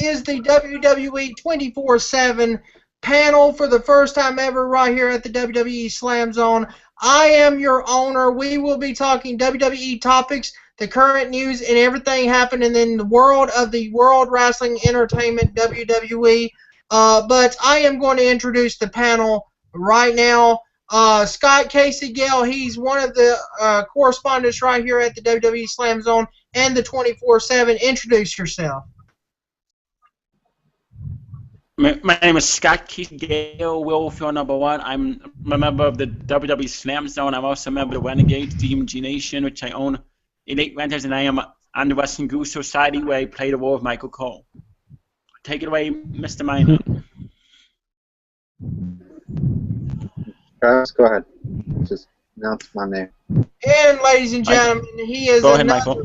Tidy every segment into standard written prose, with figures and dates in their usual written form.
is the WWE 24/7 panel for the first time ever right here at the WWE Slam Zone. I am your owner. We will be talking WWE topics, the current news, and everything happening in the world of the World Wrestling Entertainment, WWE. But I am going to introduce the panel right now. Scott Casey Gale, he's one of the correspondents right here at the WWE Slam Zone and the 24/7. Introduce yourself. My name is Scott Casey Gale, Willfield #1. I'm a member of the WWE Slam Zone. I'm also a member of the Renegades, DMG Nation, which I own in 8 renters, and I am on the Wrestling Goose Society, where I play the role of Michael Cole. Take it away, Mr. Minor. Guys, go ahead. Just announce my name. And ladies and gentlemen, he is another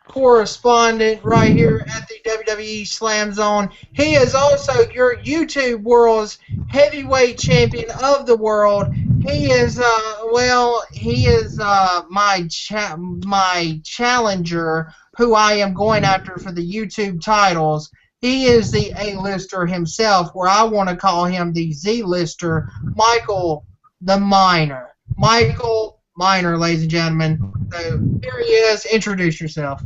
correspondent right here at the WWE Slam Zone. He is also your YouTube World's heavyweight champion of the world. He is my challenger, who I am going after for the YouTube titles. He is the A-lister himself, where I want to call him the Z-lister, Michael the Minor. Michael Minor, ladies and gentlemen. So here he is. Introduce yourself.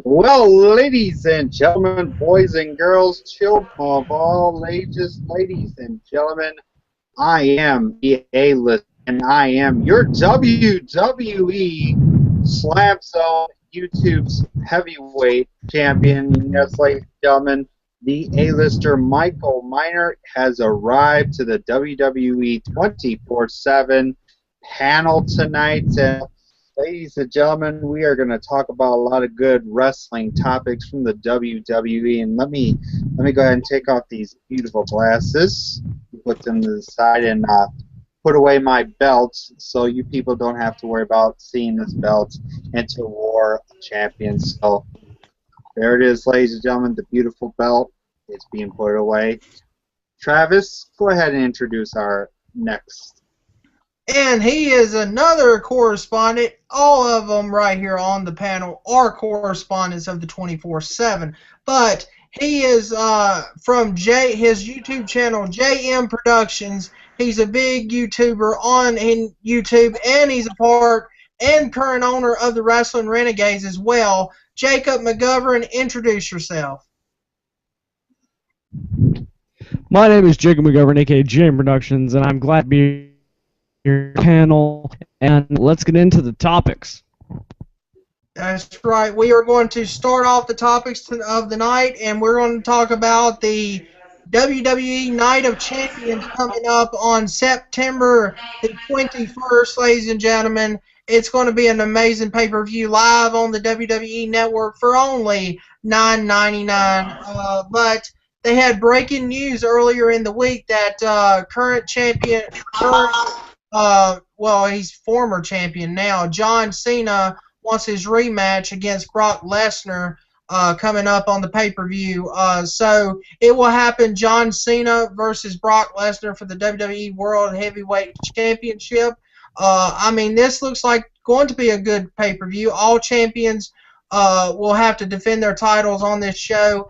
Well, ladies and gentlemen, boys and girls, children of all ages, ladies and gentlemen, I am the A-list, and I am your WWE Slam Zone YouTube's heavyweight champion. Yes, ladies and gentlemen, the A-lister Michael Minor has arrived to the WWE 24/7 panel tonight. And ladies and gentlemen, we are going to talk about a lot of good wrestling topics from the WWE. And let me go ahead and take off these beautiful glasses, put them to the side, and put away my belt, so you people don't have to worry about seeing this belt until War of Champions. So there it is, ladies and gentlemen, the beautiful belt is being put away. Travis, go ahead and introduce our next. And he is another correspondent. All of them right here on the panel are correspondents of the 24/7. But he is from his YouTube channel, JM Productions. He's a big YouTuber on YouTube, and he's a part and current owner of the Wrestling Renegades as well. Jakob McGovern, introduce yourself. My name is Jakob McGovern, aka JM Productions, and I'm glad to be your panel, and let's get into the topics. That's right. We are going to start off the topics of the night, and we're going to talk about the WWE Night of Champions coming up on September the 21st, ladies and gentlemen. It's going to be an amazing pay-per-view live on the WWE Network for only $9.99. But they had breaking news earlier in the week that current champion, he's former champion now, John Cena wants his rematch against Brock Lesnar coming up on the pay-per-view. So it will happen, John Cena versus Brock Lesnar for the WWE World Heavyweight Championship. I mean, this looks like going to be a good pay-per-view. All champions will have to defend their titles on this show.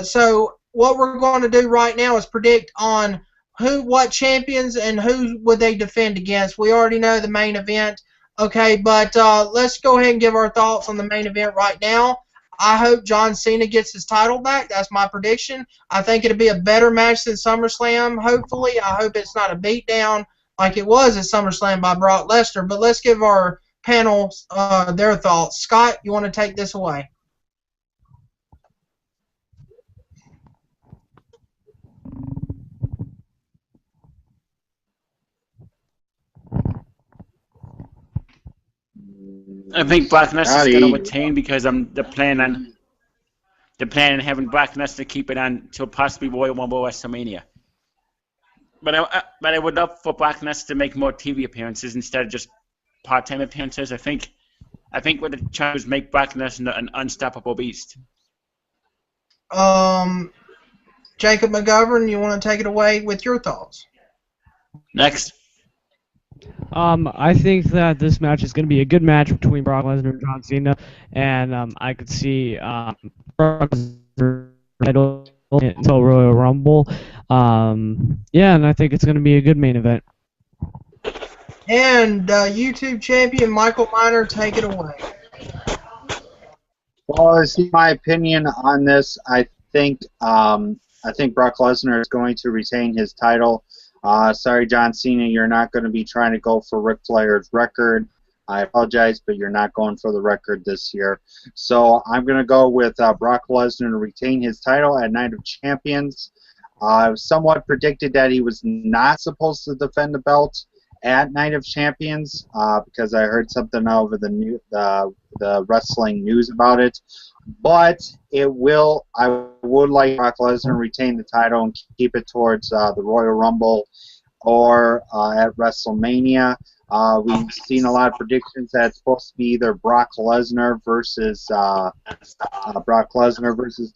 So what we're going to do right now is predict on what champions and who would they defend against. We already know the main event. Okay, but let's go ahead and give our thoughts on the main event right now. I hope John Cena gets his title back. That's my prediction. I think it'll be a better match than SummerSlam, hopefully. I hope it's not a beatdown like it was at SummerSlam by Brock Lesnar. But let's give our panel their thoughts. Scott, you want to take this away? I think Brock Lesnar is going to retain because they're planning on having Brock Lesnar keep it on until possibly Royal Rumble WrestleMania. But I would love for Brock Lesnar to make more TV appearances instead of just part-time appearances. I think what they're trying to do is make Brock Lesnar an unstoppable beast. Jakob McGovern, you want to take it away with your thoughts? Next. I think that this match is going to be a good match between Brock Lesnar and John Cena, and I could see Brock Lesnar title until Royal Rumble. Yeah, and I think it's going to be a good main event. And YouTube champion Michael Miner, take it away. Well, as my opinion on this, I think Brock Lesnar is going to retain his title. Sorry, John Cena, you're not going to be trying to go for Ric Flair's record. I apologize, but you're not going for the record this year. So I'm going to go with Brock Lesnar to retain his title at Night of Champions. I've somewhat predicted that he was not supposed to defend the belt at Night of Champions because I heard something over the wrestling news about it. But I would like Brock Lesnar to retain the title and keep it towards the Royal Rumble or at WrestleMania. We've seen a lot of predictions that it's supposed to be either Brock Lesnar versus The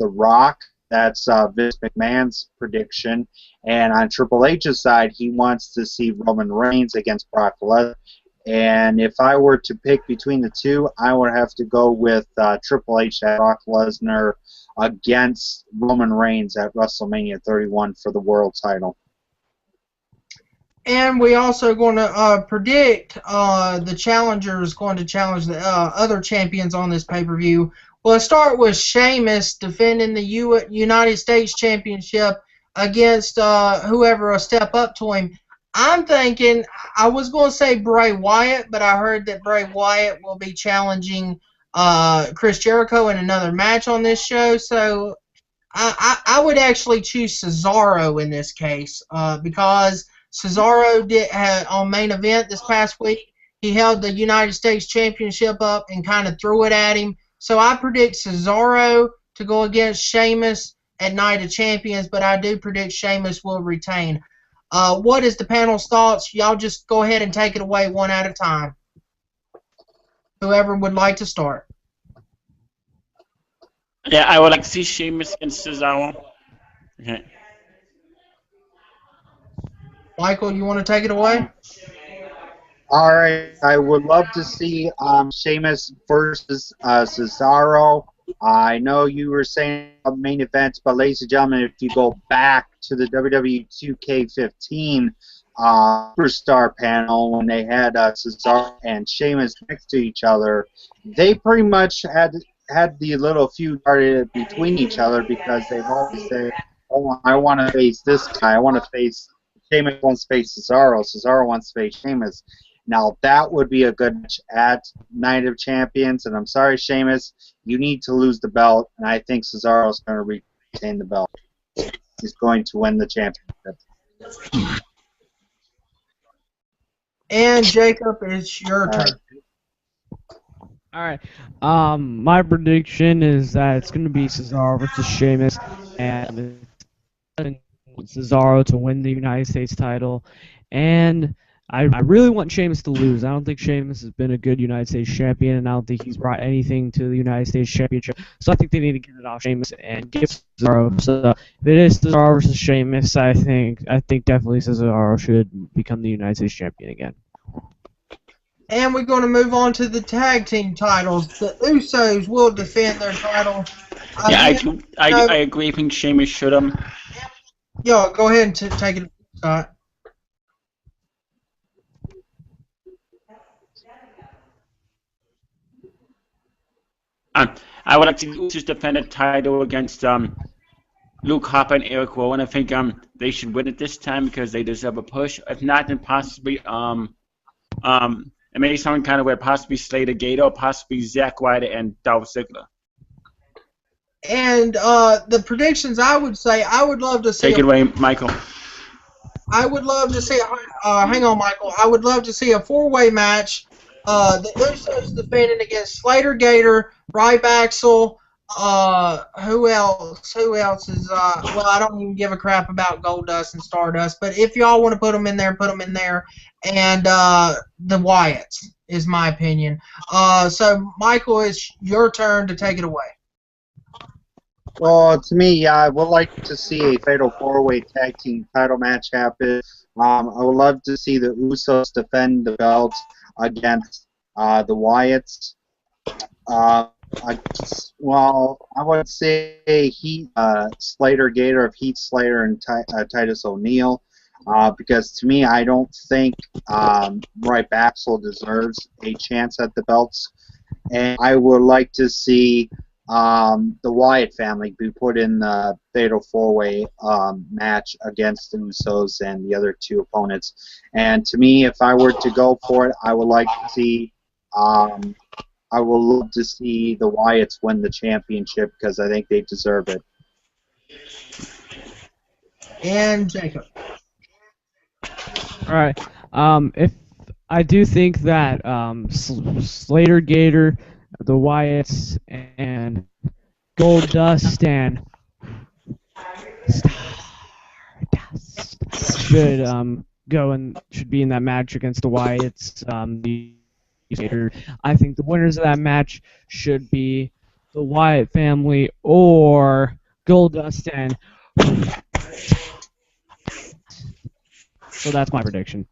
Rock. That's Vince McMahon's prediction. And on Triple H's side, he wants to see Roman Reigns against Brock Lesnar. And if I were to pick between the two, I would have to go with Triple H at Brock Lesnar against Roman Reigns at WrestleMania 31 for the world title. And we also going to predict the challengers going to challenge the other champions on this pay-per-view. Well, let's start with Sheamus defending the United States Championship against whoever will step up to him. I'm thinking, I was going to say Bray Wyatt, but I heard that Bray Wyatt will be challenging Chris Jericho in another match on this show. So I would actually choose Cesaro in this case because Cesaro had on main event this past week. He held the United States Championship up and kind of threw it at him. So I predict Cesaro to go against Sheamus at Night of Champions, but I do predict Sheamus will retain. What is the panel's thoughts? Y'all just go ahead and take it away one at a time. Whoever would like to start. Yeah, I would like to see Sheamus against Cesaro. Okay. Michael, you want to take it away? All right, I would love to see Sheamus versus Cesaro. I know you were saying main events, but ladies and gentlemen, if you go back to the WWE 2K15 Superstar panel when they had Cesaro and Sheamus next to each other, they pretty much had the little feud started between each other because they've always said, "Oh, I want to face this guy. I want to face Sheamus wants to face Cesaro. Cesaro wants to face Sheamus." Now, that would be a good match at Night of Champions, and I'm sorry, Sheamus, you need to lose the belt, and I think Cesaro is going to retain the belt. He's going to win the championship. And Jacob, it's your turn. All right. My prediction is that it's going to be Cesaro versus Sheamus, and Cesaro to win the United States title, and I really want Sheamus to lose. I don't think Sheamus has been a good United States champion, and I don't think he's brought anything to the United States championship. So I think they need to get it off Sheamus and give Cesaro. So if it is Cesaro versus Sheamus, I think definitely Cesaro should become the United States champion again. And we're going to move on to the tag team titles. The Usos will defend their title. I agree. I think Sheamus should. Yo, go ahead and take it, Scott. I would like to Usos defend the title against Luke Harper and Eric Rowan. I think they should win it this time because they deserve a push. If not, then possibly maybe some kind of way, possibly Slater Gator, or possibly Zack Ryder and Dolph Ziggler. And the predictions, I would say, I would love to see. Take it away, Michael. I would love to see. Hang on, Michael. I would love to see a four-way match. The Usos defending against Slater Gator, Ryback, who else? Who else is? Well, I don't even give a crap about Goldust and Stardust. But if y'all want to put them in there, put them in there. And the Wyatts is my opinion. So, Michael, it's your turn to take it away. Well, to me, I would like to see a fatal four-way tag team title match happen. I would love to see the Usos defend the belts against the Wyatts. Well, I would say Slater Gator of Heath Slater and Titus O'Neil, because to me, I don't think Roy Baxel deserves a chance at the belts, and I would like to see the Wyatt family be put in the Fatal 4-Way match against the Usos and the other two opponents. And to me, if I were to go for it, I would like to see. I would love to see the Wyatts win the championship because I think they deserve it. And Jacob. All right. If I do think that Slater Gator, the Wyatts, and Goldust and Stardust should be in that match against the Wyatts. I think the winners of that match should be the Wyatt family or Goldust and. So that's my prediction.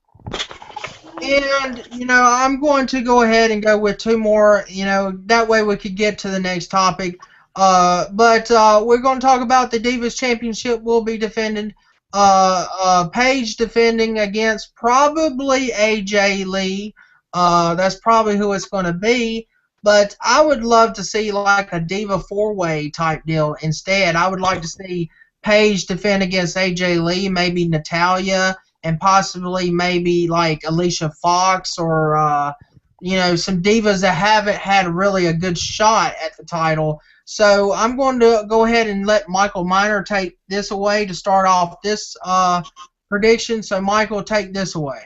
And, I'm going to go ahead and go with two more, that way we could get to the next topic. But we're going to talk about the Divas Championship will be defended. Paige defending against probably AJ Lee. That's probably who it's going to be. But I would love to see like a Diva 4-Way type deal instead. I would like to see Paige defend against AJ Lee, maybe Natalya, and possibly maybe like Alicia Fox or, some divas that haven't had really a good shot at the title. So I'm going to go ahead and let Michael Miner take this away to start off this prediction. So, Michael, take this away.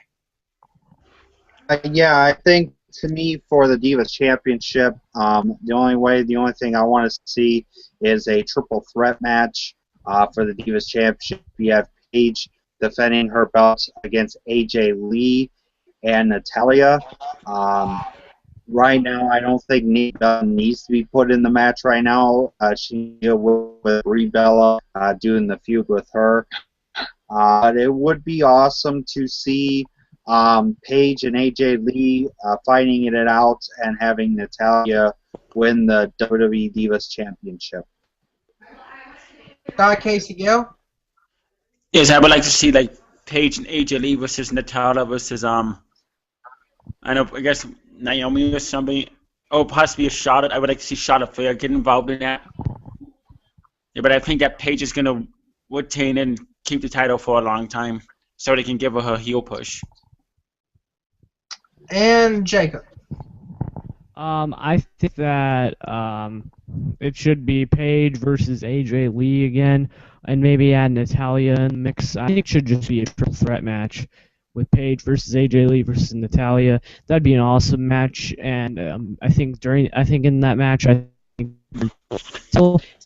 Yeah, I think to me for the Divas Championship, the only thing I want to see is a triple threat match for the Divas Championship. You have Paige defending her belts against AJ Lee and Natalya. Right now, I don't think Nikki needs to be put in the match right now. She with Brie Bella doing the feud with her. But it would be awesome to see Paige and AJ Lee fighting it out and having Natalya win the WWE Divas Championship. Casey Gale? Yes, I would like to see like Paige and AJ Lee versus Natalya versus I guess Naomi or somebody. Oh, possibly a Charlotte. I would like to see Charlotte Flair get involved in that. Yeah, but I think that Paige is gonna retain and keep the title for a long time, so they can give her heel push. And Jacob. I think that it should be Paige versus AJ Lee again, and maybe add Natalya in the mix. I think it should just be a triple threat match with Paige versus AJ Lee versus Natalya. That'd be an awesome match, and I think in that match, I think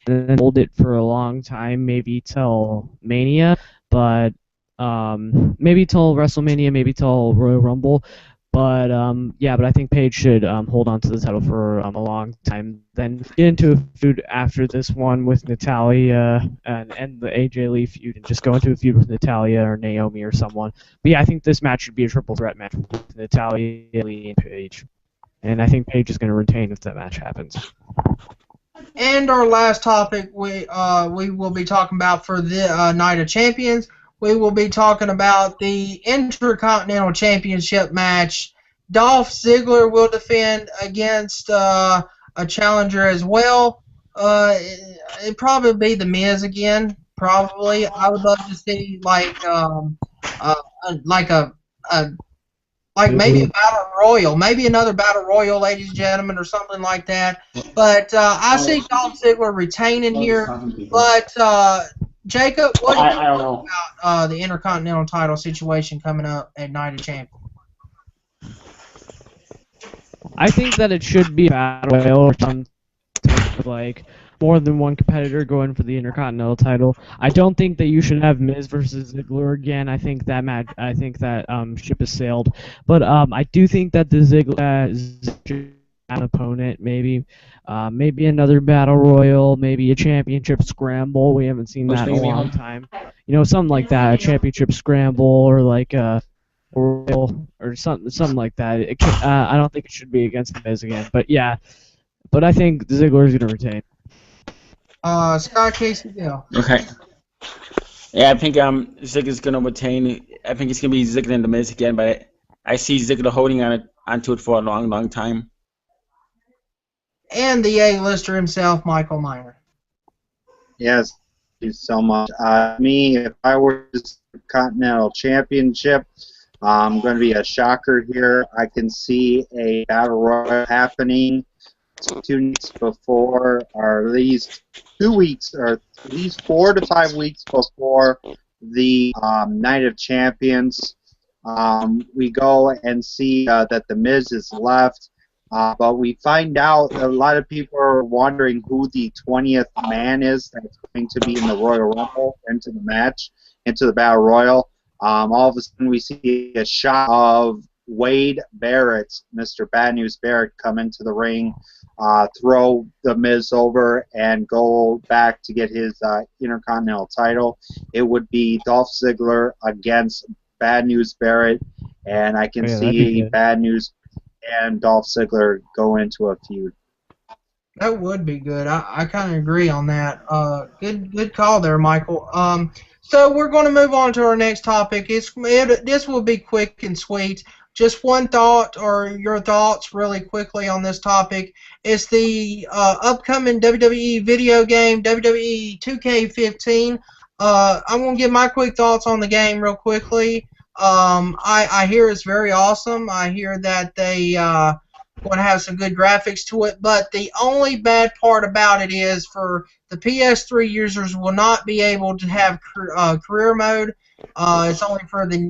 and hold it for a long time, maybe till Mania, but maybe till WrestleMania, maybe till Royal Rumble. But but I think Paige should hold on to the title for a long time. Then get into a feud after this one with Natalya and end the AJ Lee feud, and just go into a feud with Natalya or Naomi or someone. But yeah, I think this match should be a triple threat match with Natalya, Lee, and Paige. And I think Paige is going to retain if that match happens. And our last topic we will be talking about for the Night of Champions. We will be talking about the Intercontinental Championship match. Dolph Ziggler will defend against a challenger as well. It'd probably be The Miz again. Probably, I would love to see like maybe a battle royal, maybe another battle royal, ladies and gentlemen, or something like that. But I see Dolph Ziggler retaining here. But Jacob, what do you think about the Intercontinental title situation coming up at Night of Champions? I think that it should be a battle royal or something like more than one competitor going for the Intercontinental title. I don't think that you should have Miz versus Ziggler again. I think that ship has sailed. But I do think that the Ziggler an opponent, maybe another battle royal, maybe a championship scramble. We haven't seen that in a long time. Something like that, a championship scramble or like a royal or something like that. I don't think it should be against the Miz again. But yeah, but I think Ziggler's gonna retain. Scott Casey Gale. Okay. Yeah, I think Ziggler's gonna retain. I think it's gonna be Ziggler and The Miz again, but I see Ziggler holding onto it for a long, long time. And the A-lister himself, Michael Miner. Yes, thank you so much. Me, if I were this Continental Championship, going to be a shocker here. I can see a battle royal happening 2 weeks before, or at least 2 weeks, or at least 4 to 5 weeks before the Night of Champions. We go and see that The Miz is left. But we find out a lot of people are wondering who the 20th man is that's going to be in the Royal Rumble, into the match, into the Battle Royal. All of a sudden we see a shot of Wade Barrett, Mr. Bad News Barrett, come into the ring, throw The Miz over, and go back to get his Intercontinental title. It would be Dolph Ziggler against Bad News Barrett, and I can see Bad News and Dolph Ziggler go into a feud. That would be good. I kind of agree on that. Good call there, Michael. So we're going to move on to our next topic. This will be quick and sweet. Just one thought, or your thoughts really quickly on this topic. It's the upcoming WWE video game, WWE 2K15. I'm going to give my quick thoughts on the game real quickly. I hear it's very awesome. I hear that they going to have some good graphics to it, but the only bad part about it is for the PS3 users will not be able to have career mode. It's only for the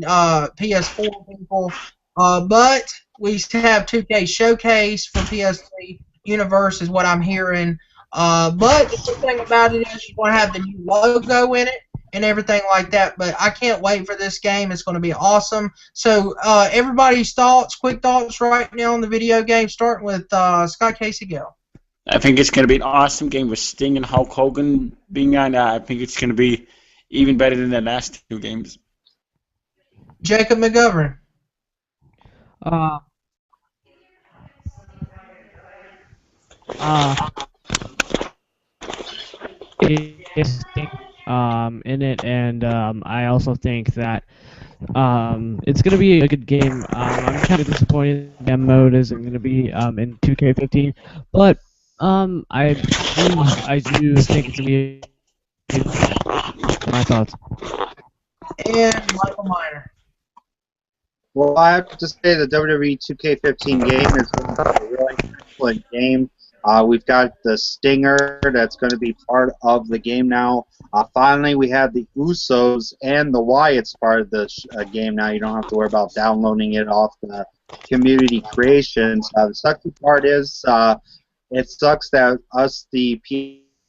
PS4 people. But we have 2K Showcase for PS3 Universe is what I'm hearing. But the good thing about it is you're going to have the new logo in it and everything like that. But I can't wait for this game. It's going to be awesome. So everybody's thoughts, quick thoughts right now on the video game, starting with Scott Casey Gale. I think it's going to be an awesome game with Sting and Hulk Hogan being on. I think it's going to be even better than the last 2 games. Jakob McGovern. In it, and I also think that it's going to be a good game. I'm kind of disappointed game mode isn't going to be in 2K15, but I do think it's going to be my thoughts. And Michael Miner. Well, I have to say the WWE 2K15 game is a really excellent game. We've got the Stinger that's going to be part of the game now. Finally, we have the Usos and the Wyatts part of the game now. You don't have to worry about downloading it off the community creations. The sucky part is it sucks that us, the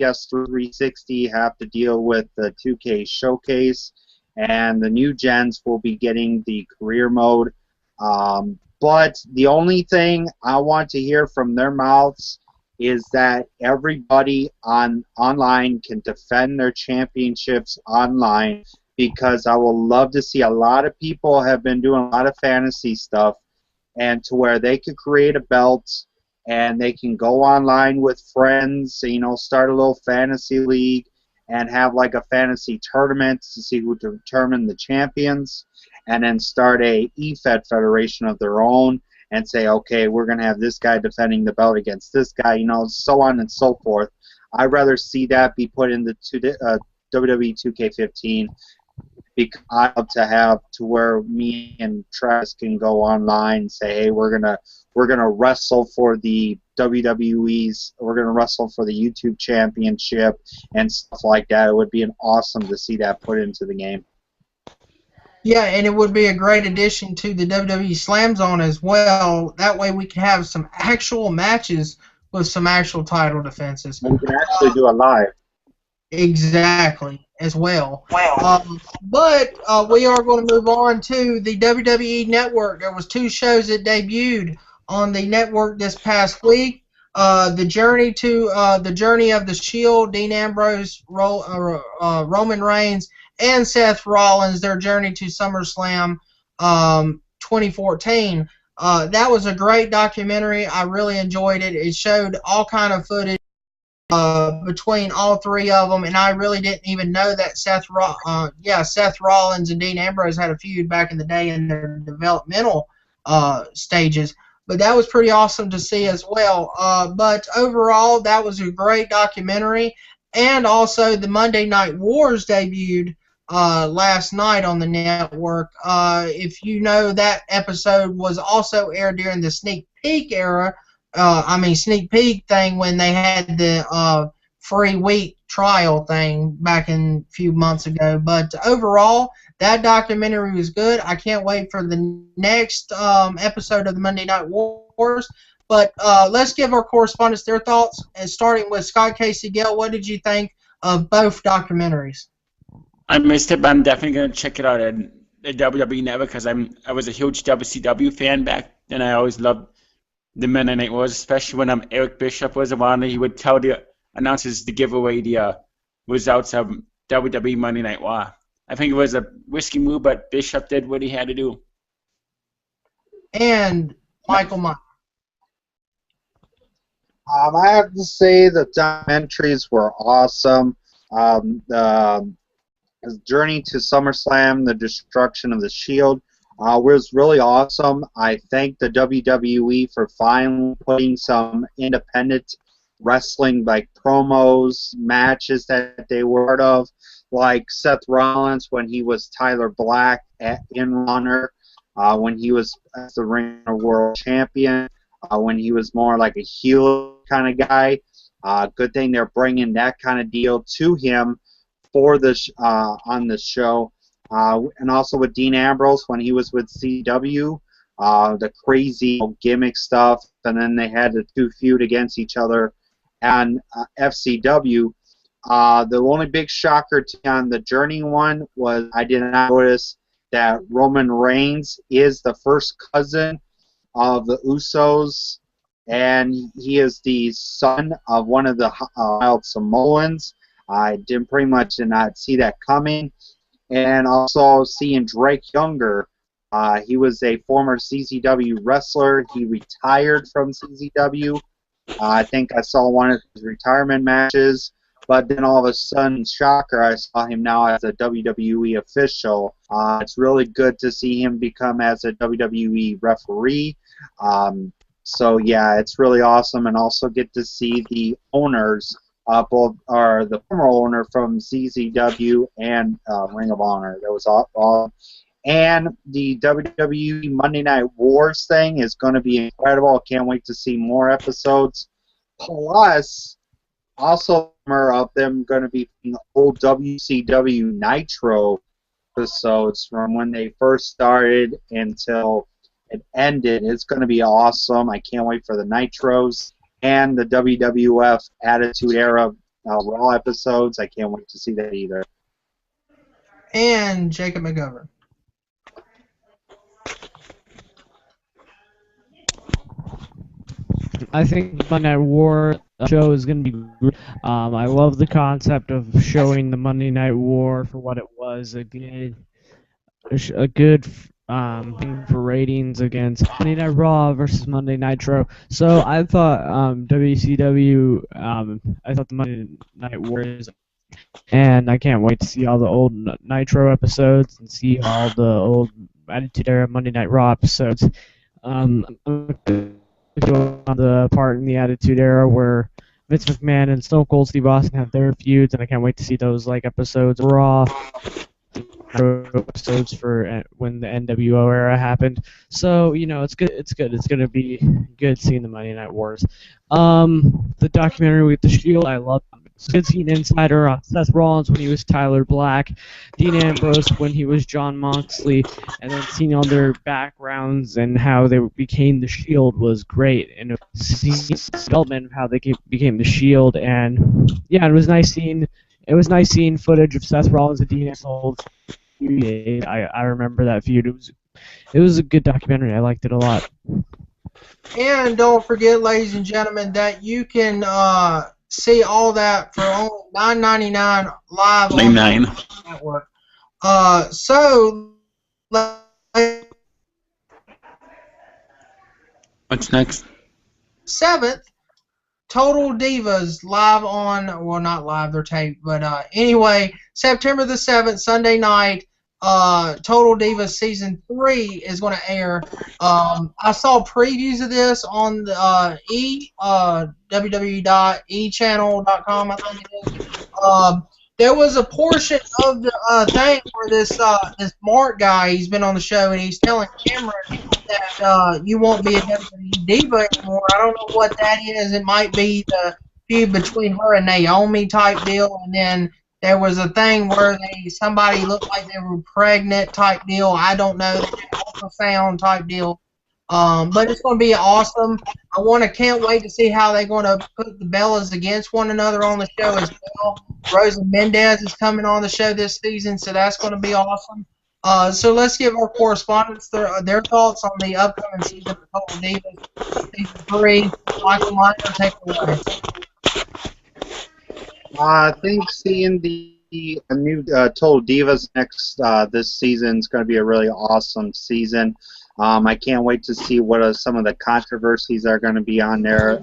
PS360, have to deal with the 2K Showcase, and the new gens will be getting the career mode. But the only thing I want to hear from their mouths is that everybody online can defend their championships online, because I will love to see a lot of people have been doing a lot of fantasy stuff, and to where they could create a belt and they can go online with friends, you know, start a little fantasy league and have like a fantasy tournament to see who determine the champions, and then start a EFED federation of their own and say, okay, we're going to have this guy defending the belt against this guy, you know, so on and so forth. I'd rather see that be put in the WWE 2K15, because I love to have to where me and Travis can go online and say, hey, we're gonna wrestle for the WWE's, we're gonna wrestle for the YouTube Championship and stuff like that. It would be awesome to see that put into the game. Yeah, and it would be a great addition to the WWE Slam Zone as well. That way we can have some actual matches with some actual title defenses. And we can actually do it live. Exactly, as well. But we are going to move on to the WWE Network. There was 2 shows that debuted on the network this past week. The Journey of the Shield, Dean Ambrose, Roman Reigns, and Seth Rollins, their journey to SummerSlam 2014. That was a great documentary. I really enjoyed it. It showed all kind of footage between all three of them, and I really didn't even know that Seth Rollins and Dean Ambrose had a feud back in the day in their developmental stages. But that was pretty awesome to see as well. But overall, that was a great documentary, and also the Monday Night Wars debuted last night on the network. If you know, that episode was also aired during the sneak peek era. Sneak peek thing when they had the free week trial thing back a few months ago. But overall, that documentary was good. I can't wait for the next episode of the Monday Night Wars. But let's give our correspondents their thoughts, and starting with Scott Casey. Gale, what did you think of both documentaries? I missed it, but I'm definitely going to check it out at the WWE Network because I was a huge WCW fan back then. I always loved the Monday Night Wars, especially when Eric Bischoff was around. He would tell the announcers to give away the results of WWE Monday Night War. I think it was a risky move, but Bischoff did what he had to do. And Michael Meyer. I have to say the documentaries were awesome. The Journey to SummerSlam, the destruction of the Shield, was really awesome. I thank the WWE for finally putting some independent wrestling, like promos, matches that they were part of, like Seth Rollins when he was Tyler Black in Honor, when he was as the Ring of World Champion, when he was more like a heel kind of guy. Good thing they're bringing that kind of deal to him for this on the show, and also with Dean Ambrose when he was with CW, the crazy gimmick stuff, and then they had the two feud against each other, and FCW. The only big shocker on the Journey one was I did not notice that Roman Reigns is the first cousin of the Usos, and he is the son of one of the Wild Samoans. I pretty much did not see that coming. And also seeing Drake Younger. He was a former CZW wrestler. He retired from CZW. I think I saw one of his retirement matches. But then all of a sudden, shocker, I saw him now as a WWE official. It's really good to see him become as a WWE referee. So yeah, it's really awesome, and also get to see the owners, both are the former owner from CZW and Ring of Honor. That was all. And the WWE Monday Night Wars thing is going to be incredible. I can't wait to see more episodes. Plus, also of them going to be the old WCW Nitro episodes from when they first started until it ended. It's going to be awesome. I can't wait for the Nitros and the WWF Attitude Era Raw episodes. I can't wait to see that either. And Jakob McGovern. I think the Monday Night War show is going to be great. I love the concept of showing the Monday Night War for what it was, a good thing for ratings against Monday Night Raw versus Monday Nitro. So I thought WCW, I thought the Monday Night War is, and I can't wait to see all the old Nitro episodes and see all the old Attitude Era Monday Night Raw episodes. On the part in the Attitude Era where Vince McMahon and Stone Cold Steve Austin have their feuds, and I can't wait to see those episodes of Raw, episodes for when the NWO era happened. So it's good. It's gonna be good seeing the Monday Night Wars. The documentary with the Shield, I love. It's good seeing insider on Seth Rollins when he was Tyler Black, Dean Ambrose when he was John Moxley, and then seeing all their backgrounds and how they became the Shield was great. And seeing the development of how they became the Shield, and yeah, it was nice seeing footage of Seth Rollins and Dean Ambrose. I remember that feud. It was a good documentary. I liked it a lot. And don't forget, ladies and gentlemen, that you can see all that for only $9.99 live on the network. So What's next? 7th, Total Divas live on, well, not live, they're taped, but anyway, September the 7th, Sunday night, Total Divas Season 3 is going to air. I saw previews of this on the www.echannel.com, I think it is. There was a portion of the thing where this Mark guy, he's been on the show, and he's telling Cameron that you won't be a WWE Diva anymore. I don't know what that is. It might be the feud between her and Naomi type deal, and then there was a thing where somebody looked like they were pregnant type deal. I don't know. Ultrasound type deal. But it's going to be awesome. Can't wait to see how they're going to put the Bellas against one another on the show as well. Rosa Mendez is coming on the show this season, so that's going to be awesome. So let's give our correspondents their thoughts on the upcoming season of Total Divas, Season 3. Michael Miner, take it away. I think seeing the new Total Divas next this season is going to be a really awesome season. I can't wait to see what some of the controversies are going to be on there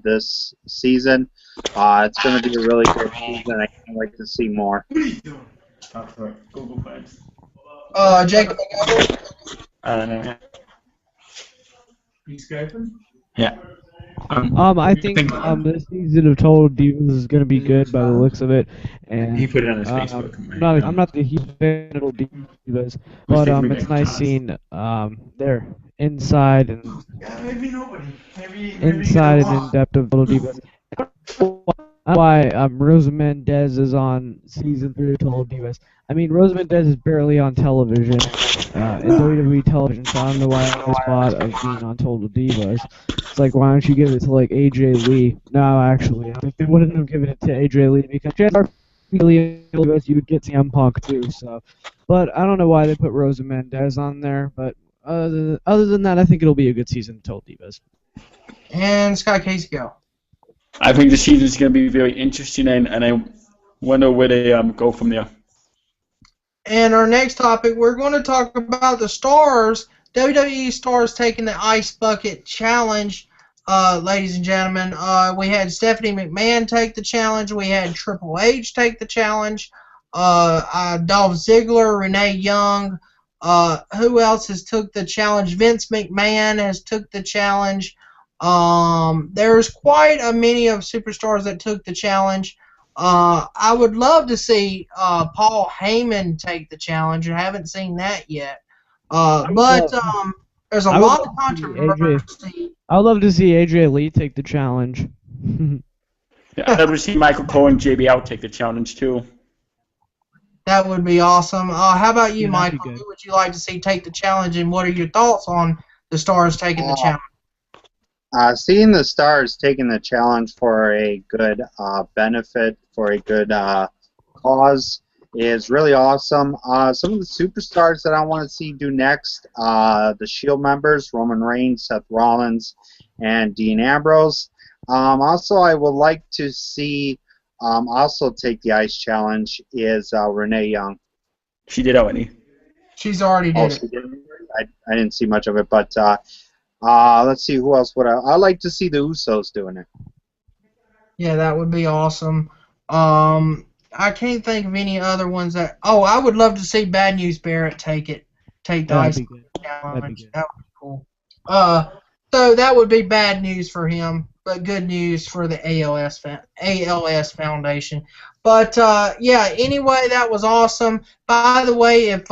this season. It's going to be a really good season. I can't wait to see more. Google Plans. Jakob. You Skyping? Yeah. I think this season of Total Divas is going to be good by the looks of it. And he put it on his Facebook. I'm not the huge fan of Total Divas, but it's nice seeing their inside and inside and in depth of Total Divas. Why Rosa Mendez is on season 3 of Total Divas. I mean, Rosa Mendez is barely on television, in WWE television, so I don't know why I was thought of being on Total Divas. It's like, why don't you give it to, like, AJ Lee? No, actually, I think they wouldn't have given it to AJ Lee, because you would get CM Punk, too, so. But I don't know why they put Rosa Mendez on there, but other than that, I think it'll be a good season of Total Divas. And Scott Casey, go. I think the season is going to be very interesting, and I wonder where they go from there. And our next topic, we're going to talk about the Stars, WWE Stars taking the Ice Bucket Challenge, ladies and gentlemen. We had Stephanie McMahon take the challenge. We had Triple H take the challenge. Dolph Ziggler, Renee Young. Who else has took the challenge? Vince McMahon has took the challenge. There's quite a many of superstars that took the challenge. I would love to see Paul Heyman take the challenge. I haven't seen that yet. But there's a lot of controversy. I would love to see AJ Lee take the challenge. Yeah, I'd love to see Michael Cole and JBL take the challenge too. That would be awesome. How about you, Michael? Who would you like to see take the challenge, and what are your thoughts on the Stars taking the challenge? Seeing the Stars taking the challenge for a good benefit, for a good cause, is really awesome. Some of the superstars that I want to see do next, the Shield members, Roman Reigns, Seth Rollins, and Dean Ambrose. Also, I would like to see also take the Ice Challenge is Renee Young. She did already. She's already did it. She did? I didn't see much of it, but let's see who else would I like to see the Usos doing it. Yeah, that would be awesome. I can't think of any other ones that. Oh, I would love to see Bad News Barrett take the Ice Challenge. That would be cool. So that would be bad news for him, but good news for the ALS Foundation. But yeah, anyway, that was awesome. By the way, if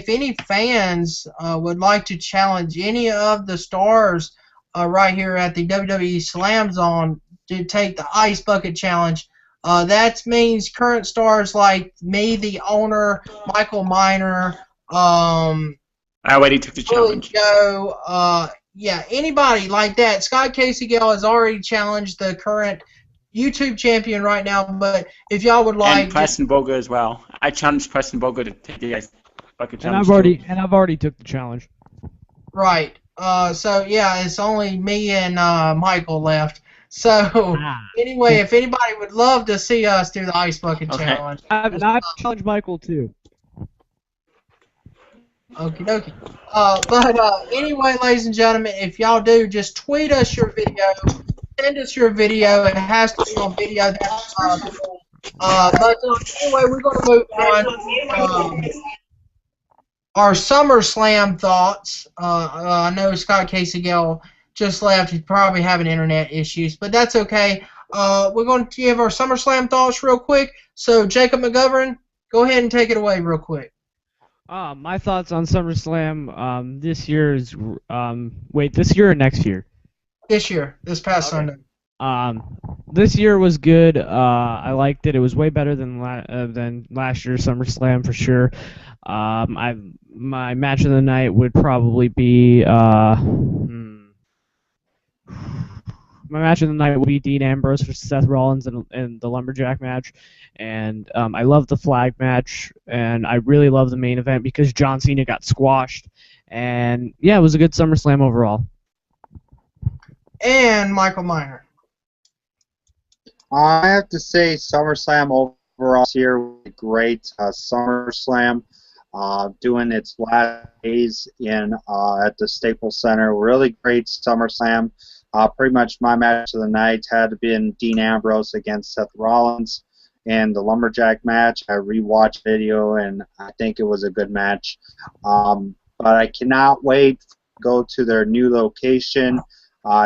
any fans would like to challenge any of the stars right here at the WWE Slam Zone to take the Ice Bucket Challenge, that means current stars like me, the owner, Michael Miner. I already took the challenge. Joe, yeah, anybody like that. Scott Casey Gale has already challenged the current YouTube champion right now, but if y'all would like, and Preston Boga as well. I challenged Preston Boga to take the Ice Bucket Challenge. I've already took the challenge. Right. So yeah, it's only me and Michael left. So anyway, if anybody would love to see us do the Ice Bucket Challenge, I've challenged Michael too. Okie dokie. Anyway, ladies and gentlemen, if y'all do, just tweet us your video. Send us your video. It has to be on video. That's cool. Anyway, we're going to move on to our SummerSlam thoughts. I know Scott Casey Gale just left. He's probably having internet issues, but that's okay. We're going to give our SummerSlam thoughts real quick. So, Jakob McGovern, go ahead and take it away real quick. My thoughts on SummerSlam this year is this year or next year? This year, this past Sunday. This year was good. I liked it. It was way better than last year's SummerSlam for sure. My match of the night would probably be my match of the night will be Dean Ambrose versus Seth Rollins in the Lumberjack match. And I love the flag match, and I really love the main event because John Cena got squashed. And, yeah, it was a good SummerSlam overall. And Michael Miner. I have to say SummerSlam overall this year was a great SummerSlam. Doing its last days at the Staples Center. Really great SummerSlam. Pretty much my match of the night had been Dean Ambrose against Seth Rollins. And the Lumberjack match, I rewatched video, and I think it was a good match. But I cannot wait to go to their new location.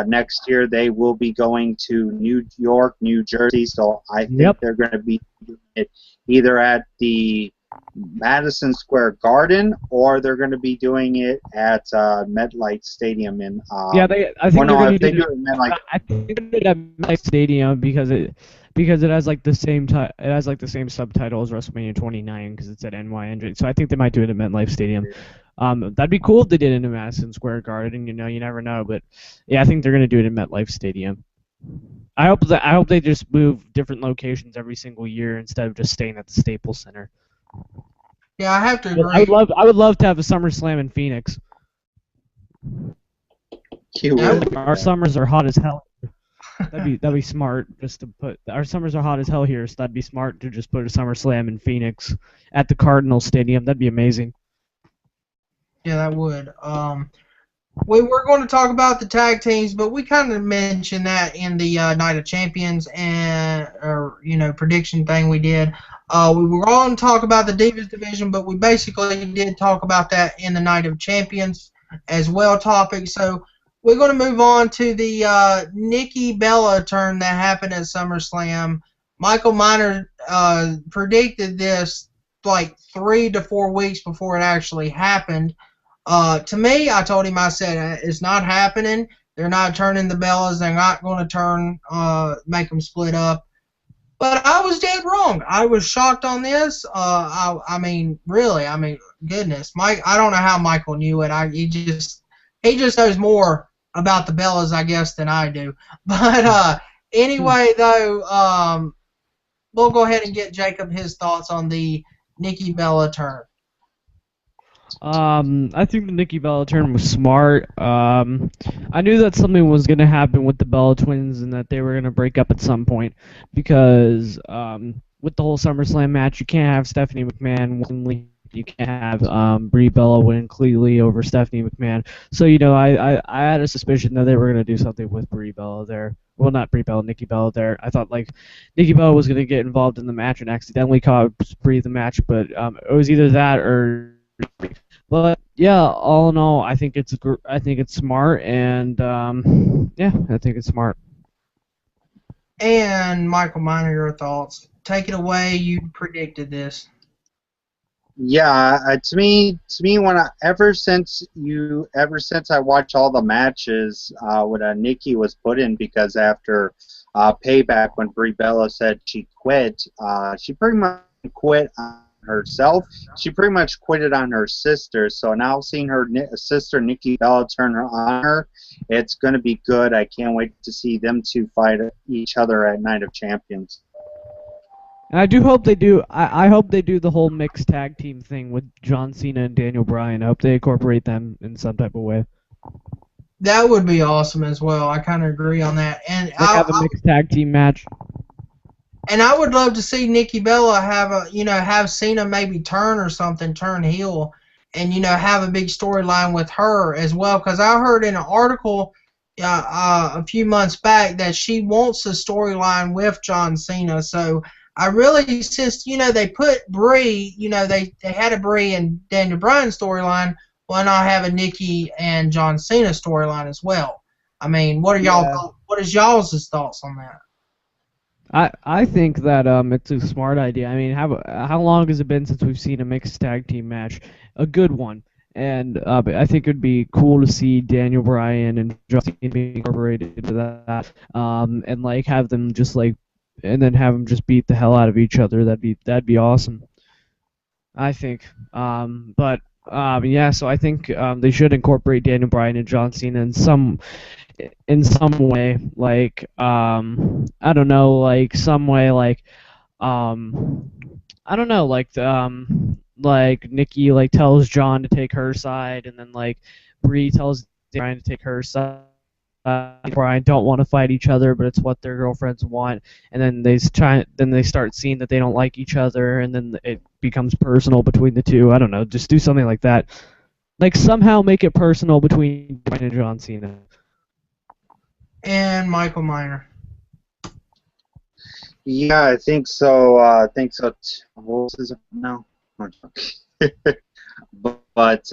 Next year, they will be going to New York, New Jersey, so I think they're going to be doing it either at the Madison Square Garden or they're going to be doing it at MetLife Stadium in. I think they're do it at MetLife Stadium because it has like the same subtitle as WrestleMania 29 because it's at NYNJ. So I think they might do it at MetLife Stadium. That'd be cool if they did it in Madison Square Garden. You never know, but yeah, I think they're going to do it in MetLife Stadium. I hope they just move different locations every single year instead of just staying at the Staples Center. Yeah, I have to agree. I would love to have a SummerSlam in Phoenix. Our summers are hot as hell. That'd be smart just to put. Our summers are hot as hell here, so that'd be smart to just put a SummerSlam in Phoenix at the Cardinal Stadium. That'd be amazing. Yeah, that would. We were going to talk about the tag teams, but we kind of mentioned that in the Night of Champions prediction thing we did. We were going to talk about the Divas division, but we basically did talk about that in the Night of Champions as well topic. So we're going to move on to the Nikki Bella turn that happened at SummerSlam. Michael Miner predicted this like 3 to 4 weeks before it actually happened. To me, I told him, I said, it's not happening. They're not turning the Bellas. They're not going to make them split up. But I was dead wrong. I was shocked on this. I mean, goodness, Mike. I don't know how Michael knew it. He just knows more about the Bellas, I guess, than I do. But anyway, though, we'll go ahead and get Jakob his thoughts on the Nikki Bella turn. I think the Nikki Bella turn was smart. I knew that something was going to happen with the Bella twins and that they were going to break up at some point because with the whole SummerSlam match, you can't have Stephanie McMahon. You can't have Brie Bella win cleanly over Stephanie McMahon. So, I had a suspicion that they were going to do something with Brie Bella there. Well, not Brie Bella, Nikki Bella there. I thought, Nikki Bella was going to get involved in the match and accidentally cost Brie the match, but it was either that or... But yeah, all in all, I think it's smart, and I think it's smart. And Michael Miner, your thoughts? Take it away. You predicted this. Yeah, to me, ever since I watched all the matches when Nikki was put in, because after Payback when Brie Bella said she quit, she pretty much quit on herself. She pretty much quitted on her sister. So now seeing her sister Nikki Bella turn her on her, it's going to be good. I can't wait to see them two fight each other at Night of Champions. And I do hope they do. I hope they do the whole mixed tag team thing with John Cena and Daniel Bryan. I hope they incorporate them in some type of way. That would be awesome as well. I kind of agree on that. And have a mixed tag team match. And I would love to see Nikki Bella have Cena maybe turn heel, and have a big storyline with her as well. Because I heard in an article a few months back that she wants a storyline with John Cena. So I really, since they put Brea, they had a Brea and Daniel Bryan storyline, why not have a Nikki and John Cena storyline as well? I mean, what is y'all's thoughts on that? I think that it's a smart idea. I mean, how long has it been since we've seen a mixed tag team match? A good one. And I think it'd be cool to see Daniel Bryan and John Cena being incorporated into that, and like have them just like, and then have them just beat the hell out of each other. That'd be awesome. I think. Yeah. So I think they should incorporate Daniel Bryan and John Cena in some way, like I don't know, like some way, like I don't know, like Nikki like tells John to take her side, and then like Brie tells Brian to take her side. Brian don't want to fight each other, but it's what their girlfriends want, and then they start seeing that they don't like each other, and then it becomes personal between the two. I don't know, just do something like that, like somehow make it personal between Brian and John Cena. And Michael Miner. Yeah, I think so. What was his no? but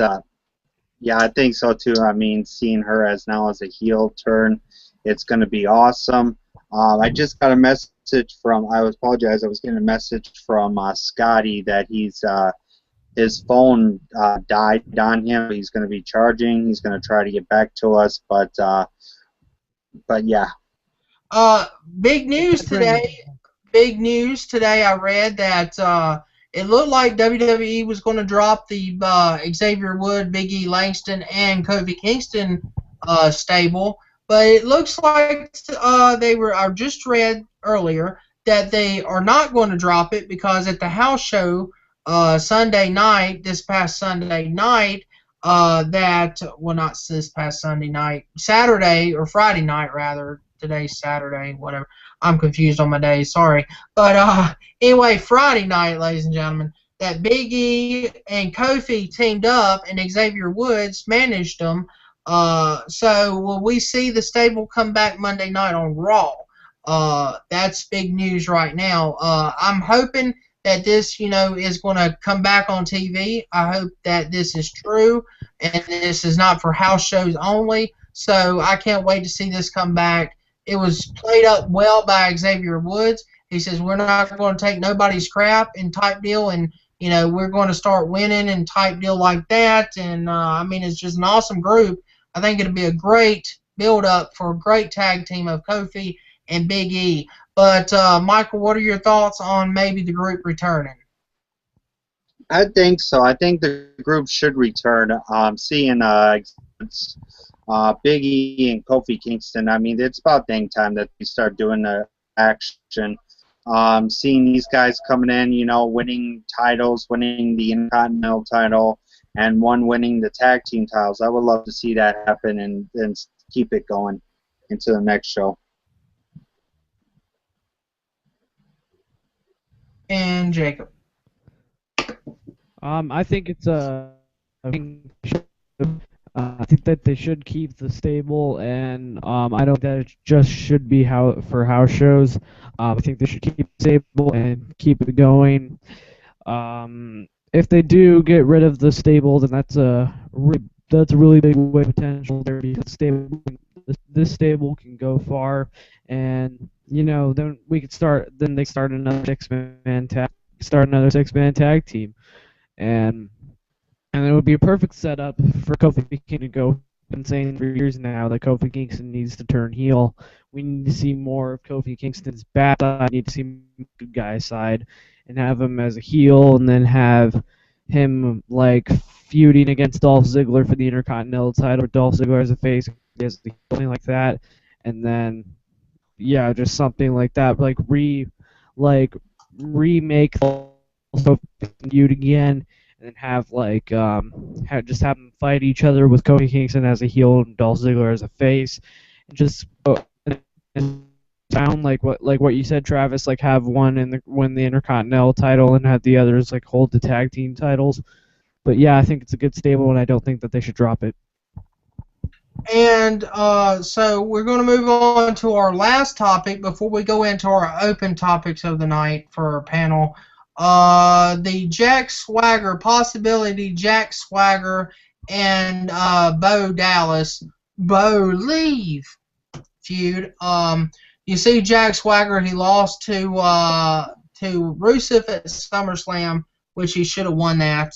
yeah, I think so too. I mean, seeing her now as a heel turn, it's going to be awesome. I just got a message from. I apologize. I was getting a message from Scotty that his phone died on him. He's going to be charging. He's going to try to get back to us, but yeah. Big news today. Big news today. I read that it looked like WWE was going to drop the Xavier Wood, Big E Langston, and Kofi Kingston stable, but it looks like I just read earlier that they are not going to drop it because at the house show this past Sunday night, not this past Sunday night, Saturday or Friday night rather. Today's Saturday, whatever. I'm confused on my days, sorry. But anyway, Friday night, ladies and gentlemen, that Big E and Kofi teamed up and Xavier Woods managed them. So will we see the stable come back Monday night on Raw? That's big news right now. I'm hoping that this, is going to come back on TV. I hope that this is true and this is not for house shows only. So I can't wait to see this come back. It was played up well by Xavier Woods. He says, we're not going to take nobody's crap and type deal, and, we're going to start winning and type deal like that. And, I mean, it's just an awesome group. I think it'll be a great build-up for a great tag team of Kofi and Big E. But, Michael, what are your thoughts on maybe the group returning? I think so. I think the group should return. Seeing Big E and Kofi Kingston, I mean, it's about dang time that we start doing the action. Seeing these guys coming in, winning titles, winning the Intercontinental title, and one winning the tag team titles. I would love to see that happen and keep it going into the next show. And Jacob. I think it's I think that they should keep the stable, and I don't think that it just should be for house shows. I think they should keep the stable and keep it going. If they do get rid of the stable, then that's a really big way of potential there, because this stable can go far, and then we could start. Then they start another six-man tag team, and it would be a perfect setup for Kofi Kingston to go. I've been saying for years now that Kofi Kingston needs to turn heel. We need to see more of Kofi Kingston's bad side. We need to see good guy side, and have him as a heel, and then have him like feuding against Dolph Ziggler for the Intercontinental title, or Dolph Ziggler as a face, something like that, and then just something like that, like remake the feud again. And then have have them fight each other with Kofi Kingston as a heel and Dolph Ziggler as a face, and just sound like what you said, Travis. Like have one win the Intercontinental title and have the others like hold the tag team titles. But yeah, I think it's a good stable, and I don't think that they should drop it. And so we're going to move on to our last topic before we go into our open topics of the night for our panel. The Jack Swagger, possibility Jack Swagger and Bo Dallas, Bo leave feud. You see Jack Swagger, he lost to Rusev at SummerSlam, which he should have won that.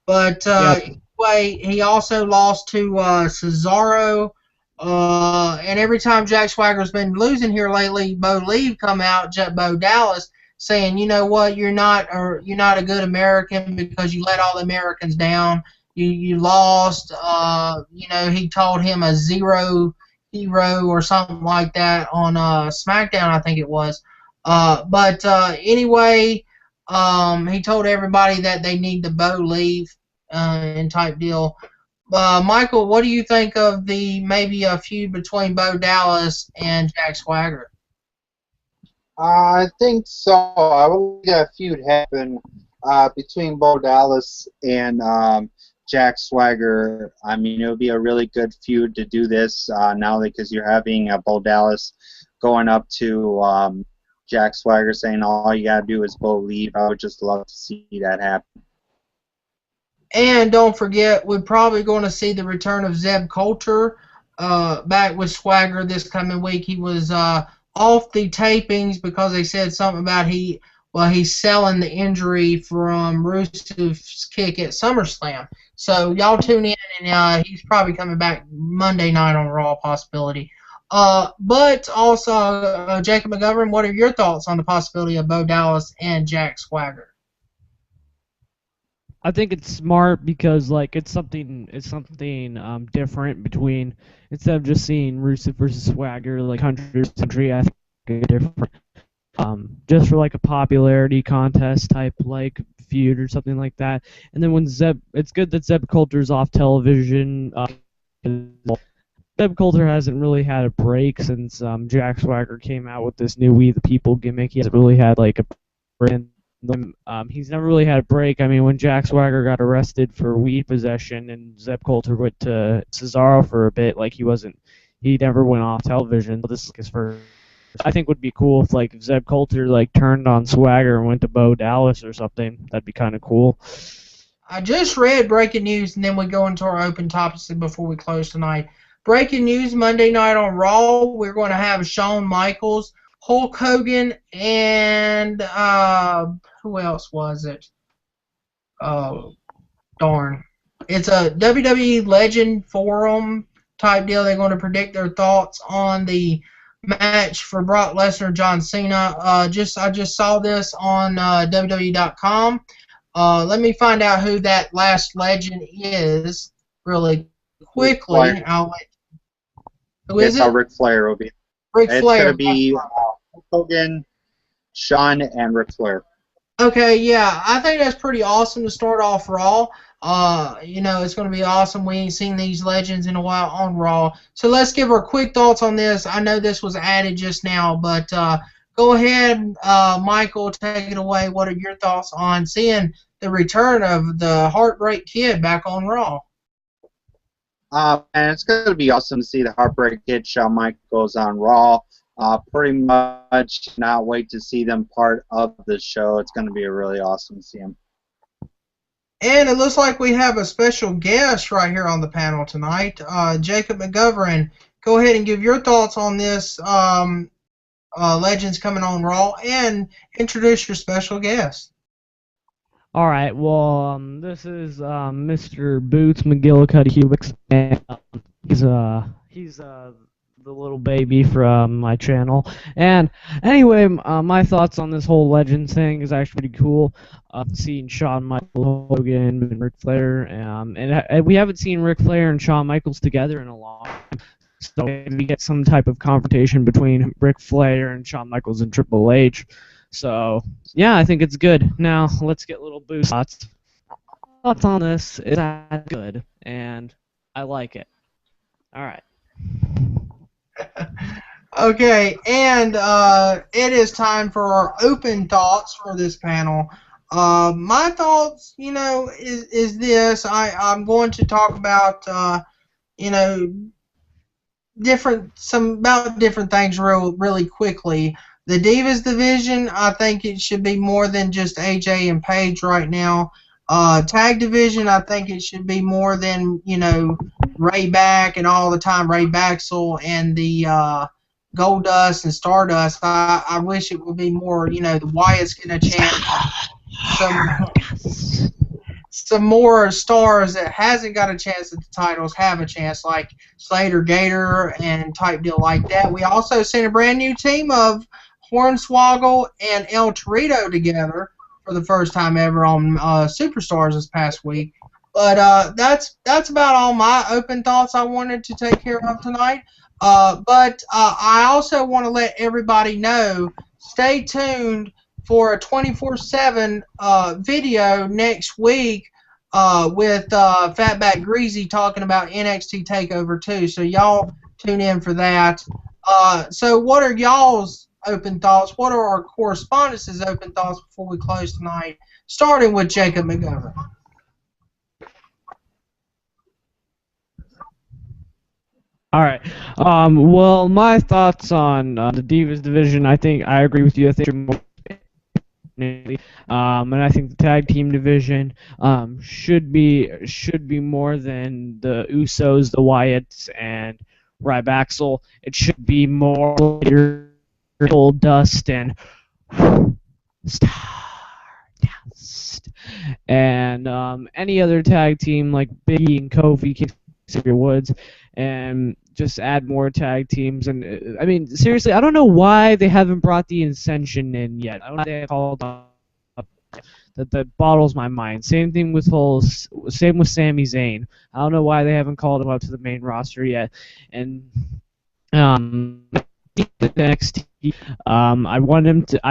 But anyway, he also lost to Cesaro. And every time Jack Swagger's been losing here lately, Bo Leave come out, Bo Dallas, saying, you know what, you're not a good American because you let all the Americans down. You lost. He called him a zero hero or something like that on SmackDown, I think it was. But anyway, he told everybody that they need to Bo leave and type deal. Michael, what do you think of maybe a feud between Bo Dallas and Jack Swagger? I think so. I will see a feud happen between Bo Dallas and Jack Swagger. I mean, it would be a really good feud to do this now because you're having Bo Dallas going up to Jack Swagger saying all you got to do is Bo leave. I would just love to see that happen. And don't forget, we're probably going to see the return of Zeb Coulter back with Swagger this coming week. He was off the tapings because they said something about he's selling the injury from Rusev's kick at SummerSlam. So y'all tune in, and he's probably coming back Monday night on Raw, possibility. But also, Jacob McGovern, what are your thoughts on the possibility of Bo Dallas and Jack Swagger? I think it's smart because it's something different between, instead of just seeing Rusev versus Swagger country. I think it's different. Just for a popularity contest type feud or something like that. And then when it's good that Zeb Coulter's off television. Zeb Coulter hasn't really had a break since Jack Swagger came out with this new We the People gimmick. He hasn't really had a break. He's never really had a break. I mean, when Jack Swagger got arrested for weed possession and Zeb Coulter went to Cesaro for a bit, he never went off television. This is his first. I think would be cool if Zeb Coulter turned on Swagger and went to Bo Dallas or something. That'd be kind of cool. I just read breaking news, and then we go into our open topics before we close tonight. Breaking news Monday night on Raw. We're going to have Shawn Michaels, Hulk Hogan, and who else was it? Oh, darn. It's a WWE Legend Forum type deal. They're going to predict their thoughts on the match for Brock Lesnar, John Cena. I just saw this on WWE.com. Let me find out who that last legend is really quickly. Who is it? Ric Flair will be. Ric Flair. It's going to be Hogan, Shawn, and Ric Flair. Okay, yeah, I think that's pretty awesome to start off Raw. It's going to be awesome. We ain't seen these legends in a while on Raw. So let's give our quick thoughts on this. I know this was added just now, but go ahead, Michael, take it away. What are your thoughts on seeing the return of the Heartbreak Kid back on Raw? And it's going to be awesome to see the Heartbreak Kid, Shawn Michaels on Raw. Pretty much not wait to see them part of the show. It's going to be really awesome to see them. And it looks like we have a special guest right here on the panel tonight, Jacob McGovern. Go ahead and give your thoughts on this Legends coming on Raw and introduce your special guest. All right, well, this is Mr. Boots McGillicuddy Cubics, and he's the little baby from my channel. And anyway, my thoughts on this whole Legends thing is actually pretty cool. Seeing Shawn Michaels, Hogan, and Ric Flair, and we haven't seen Ric Flair and Shawn Michaels together in a long time. So maybe we get some type of confrontation between Ric Flair and Shawn Michaels and Triple H. So, yeah, I think it's good. Now, let's get little Boo's thoughts. Thoughts on this is that good, and I like it. All right. Okay, and it is time for our open thoughts for this panel. My thoughts, is this. I'm going to talk about, you know, different things really quickly. The Divas division, I think it should be more than just AJ and Paige right now. Tag division, I think it should be more than Rayback and all the time Raybacksel and the Goldust and Stardust. I wish it would be more. The Wyatts getting a chance. Some more stars that hasn't got a chance at the titles have a chance, like Slater Gator and type deal like that. We also seen a brand new team of Hornswoggle and El Torito together for the first time ever on Superstars this past week. But that's about all my open thoughts I wanted to take care of tonight. But I also want to let everybody know, stay tuned for a 24/7 video next week with Fatback Greasy talking about NXT TakeOver 2. So y'all tune in for that. So what are y'all's open thoughts? What are our correspondents' open thoughts before we close tonight? Starting with Jakob McGovern. All right. Well, my thoughts on the Divas division, I think I agree with you. I think more, and I think the tag team division should be more than the Usos, the Wyatts, and Rybacksel. It should be more Dust and Stardust, and any other tag team like Biggie and Kofi, Xavier Woods, and just add more tag teams. And I mean, seriously, I don't know why they haven't brought the Ascension in yet. I don't know why they called up. That boggles my mind. Same with Sami Zayn. I don't know why they haven't called him up to the main roster yet. And NXT, I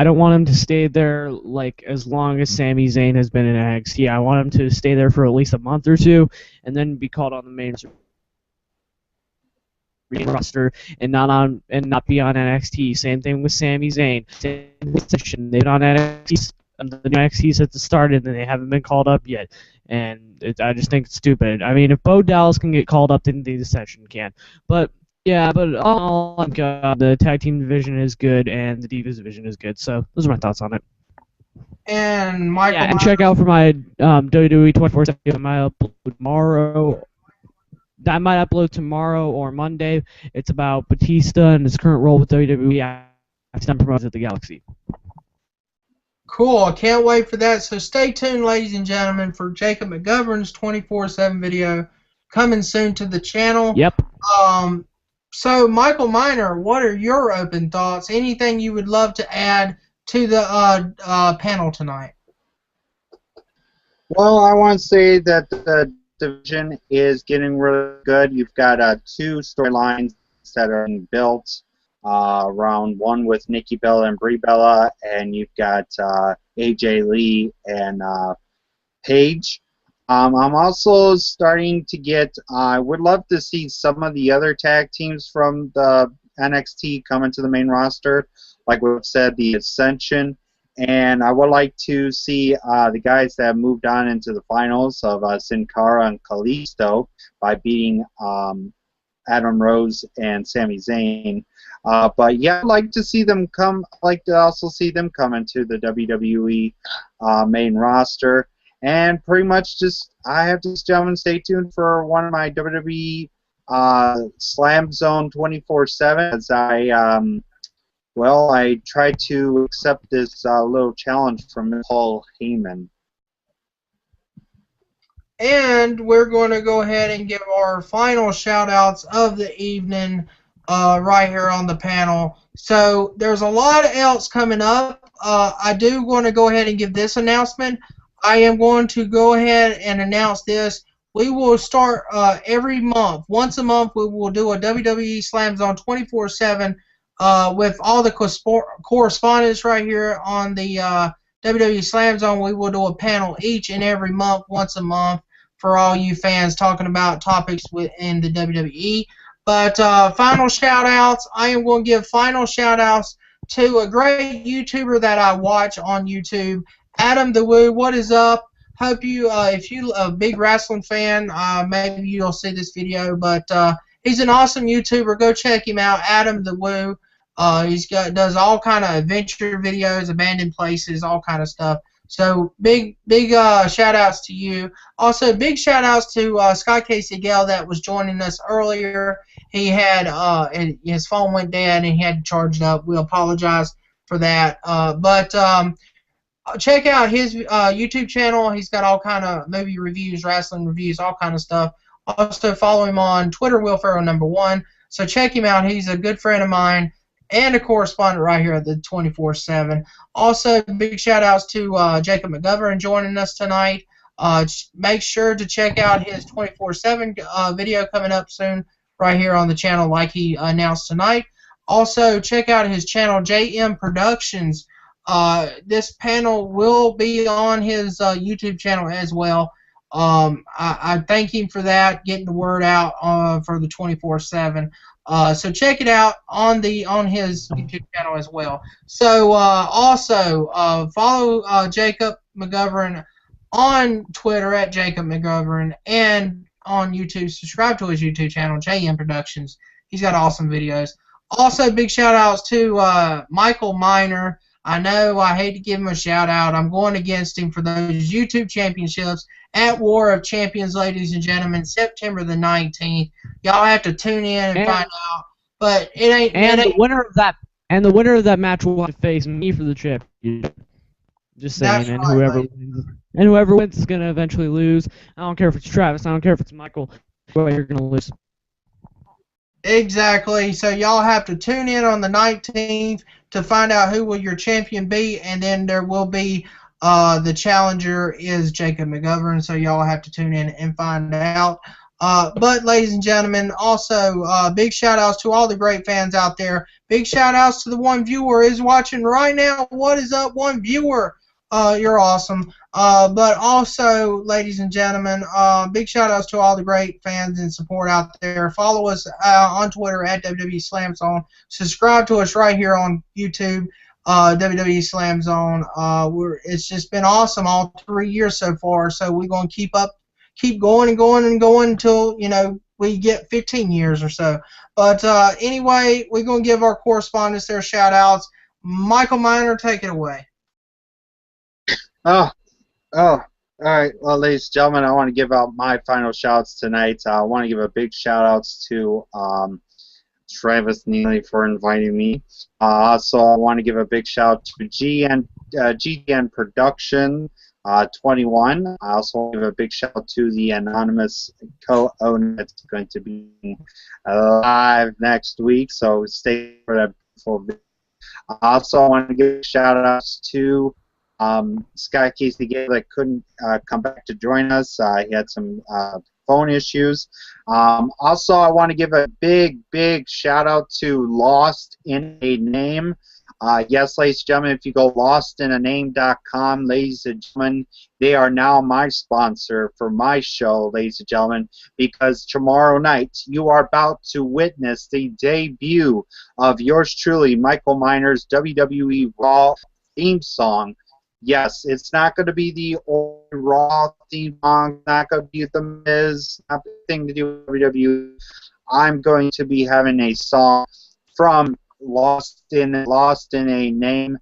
don't want him to stay there like as long as Sami Zayn has been in NXT. I want him to stay there for at least a month or two, and then be called on the main roster and not be on NXT. Same thing with Sami Zayn. They've been on NXT. The NXT's at the start, and they haven't been called up yet. And I just think it's stupid. I mean, if Bo Dallas can get called up, then the Ascension can. But yeah, but all the tag team division is good, and the Divas division is good. So those are my thoughts on it. And Michael, and check out for my WWE 24/7. I might upload tomorrow. I might upload tomorrow or Monday. It's about Batista and his current role with WWE after done promoted at the Galaxy. Cool. I can't wait for that. So stay tuned, ladies and gentlemen, for Jakob McGovern's 24/7 video coming soon to the channel. Yep. So, Michael Miner, what are your open thoughts? Anything you would love to add to the panel tonight? Well, I want to say that the division is getting really good. You've got 2 storylines that are being built. Round 1 with Nikki Bella and Brie Bella, and you've got AJ Lee and Paige. I'm also starting to get, I would love to see some of the other tag teams from the NXT come into the main roster, like we've said, the Ascension, and I would like to see the guys that have moved on into the finals of Sin Cara and Kalisto by beating Adam Rose and Sami Zayn. But yeah, I'd like to see them come. I'd like to also see them come into the WWE main roster. And pretty much just, I have to gentlemen, stay tuned for one of my WWE Slam Zone 24/7 as I try to accept this little challenge from Paul Heyman. And we're going to go ahead and give our final shout-outs of the evening right here on the panel. So there's a lot else coming up. I do want to go ahead and give this announcement. I am going to go ahead and announce this. We will start every month. Once a month, we will do a WWE Slam Zone 24/7 with all the correspondents right here on the WWE Slam Zone. We will do a panel each and every month, once a month, for all you fans talking about topics within the WWE. But final shout-outs, I am going to give final shout-outs to a great YouTuber that I watch on YouTube, Adam the Woo, what is up? Hope you, if you a big wrestling fan, maybe you'll see this video. But he's an awesome YouTuber. Go check him out, Adam the Woo. Does all kind of adventure videos, abandoned places, all kind of stuff. So big shout outs to you. Also big shout outs to Scott Casey Gale that was joining us earlier. He had his phone went dead and he had to charge it up. We apologize for that. But check out his YouTube channel. He's got all kind of movie reviews, wrestling reviews, all kind of stuff. Also follow him on Twitter, Will Ferrell #1. So check him out. He's a good friend of mine and a correspondent right here at the 24/7. Also, big shout outs to Jakob McGovern joining us tonight. Make sure to check out his 24/7 video coming up soon right here on the channel like he announced tonight. Also, check out his channel, JM Productions. This panel will be on his YouTube channel as well. I thank him for that, getting the word out for the 24/7. So check it out on his YouTube channel as well. So also follow Jakob McGovern on Twitter at Jakob McGovern and on YouTube. Subscribe to his YouTube channel, JM Productions. He's got awesome videos. Also, big shout outs to Michael Miner. I know I hate to give him a shout out. I'm going against him for those YouTube championships at War of Champions, ladies and gentlemen, September the 19th. Y'all have to tune in and find out. But it ain't. The winner of that match will have to face me for the championship. Just saying, and whoever wins is gonna eventually lose. I don't care if it's Travis. I don't care if it's Michael. But you're gonna lose. Exactly. So y'all have to tune in on the 19th to find out who will your champion be, and then there will be the challenger is Jakob McGovern. So y'all have to tune in and find out. But ladies and gentlemen, also big shout outs to all the great fans out there. Big shout outs to the one viewer is watching right now. What is up, one viewer? You're awesome. But also, ladies and gentlemen, big shout outs to all the great fans and support out there. Follow us on Twitter at WWE Slam Zone. Subscribe to us right here on YouTube, WWE Slam Zone. It's just been awesome all 3 years so far. So we're going to keep going and going and going until we get 15 years or so. But anyway, we're going to give our correspondents their shout outs. Michael Miner, take it away. Oh, all right. Well, ladies and gentlemen, I want to give out my final shouts tonight. I want to give a big shout outs to Travis Neely for inviting me. Also, I want to give a big shout out to GN Production 21. I also want to give a big shout out to the anonymous co-owner that's going to be live next week. So stay for that beautiful video. I also want to give shout outs to Scott Casey Gale that couldn't come back to join us. He had some phone issues. Also, I want to give a big shout out to Lost in a Name. Yes, ladies and gentlemen, if you go lostinaname.com, ladies and gentlemen, they are now my sponsor for my show, ladies and gentlemen, because tomorrow night you are about to witness the debut of yours truly, Michael Miner's WWE Raw theme song. Yes, it's not going to be the old Raw theme song. It's not going to be the Miz. Nothing to do with WWE. I'm going to be having a song from Lost in a Name,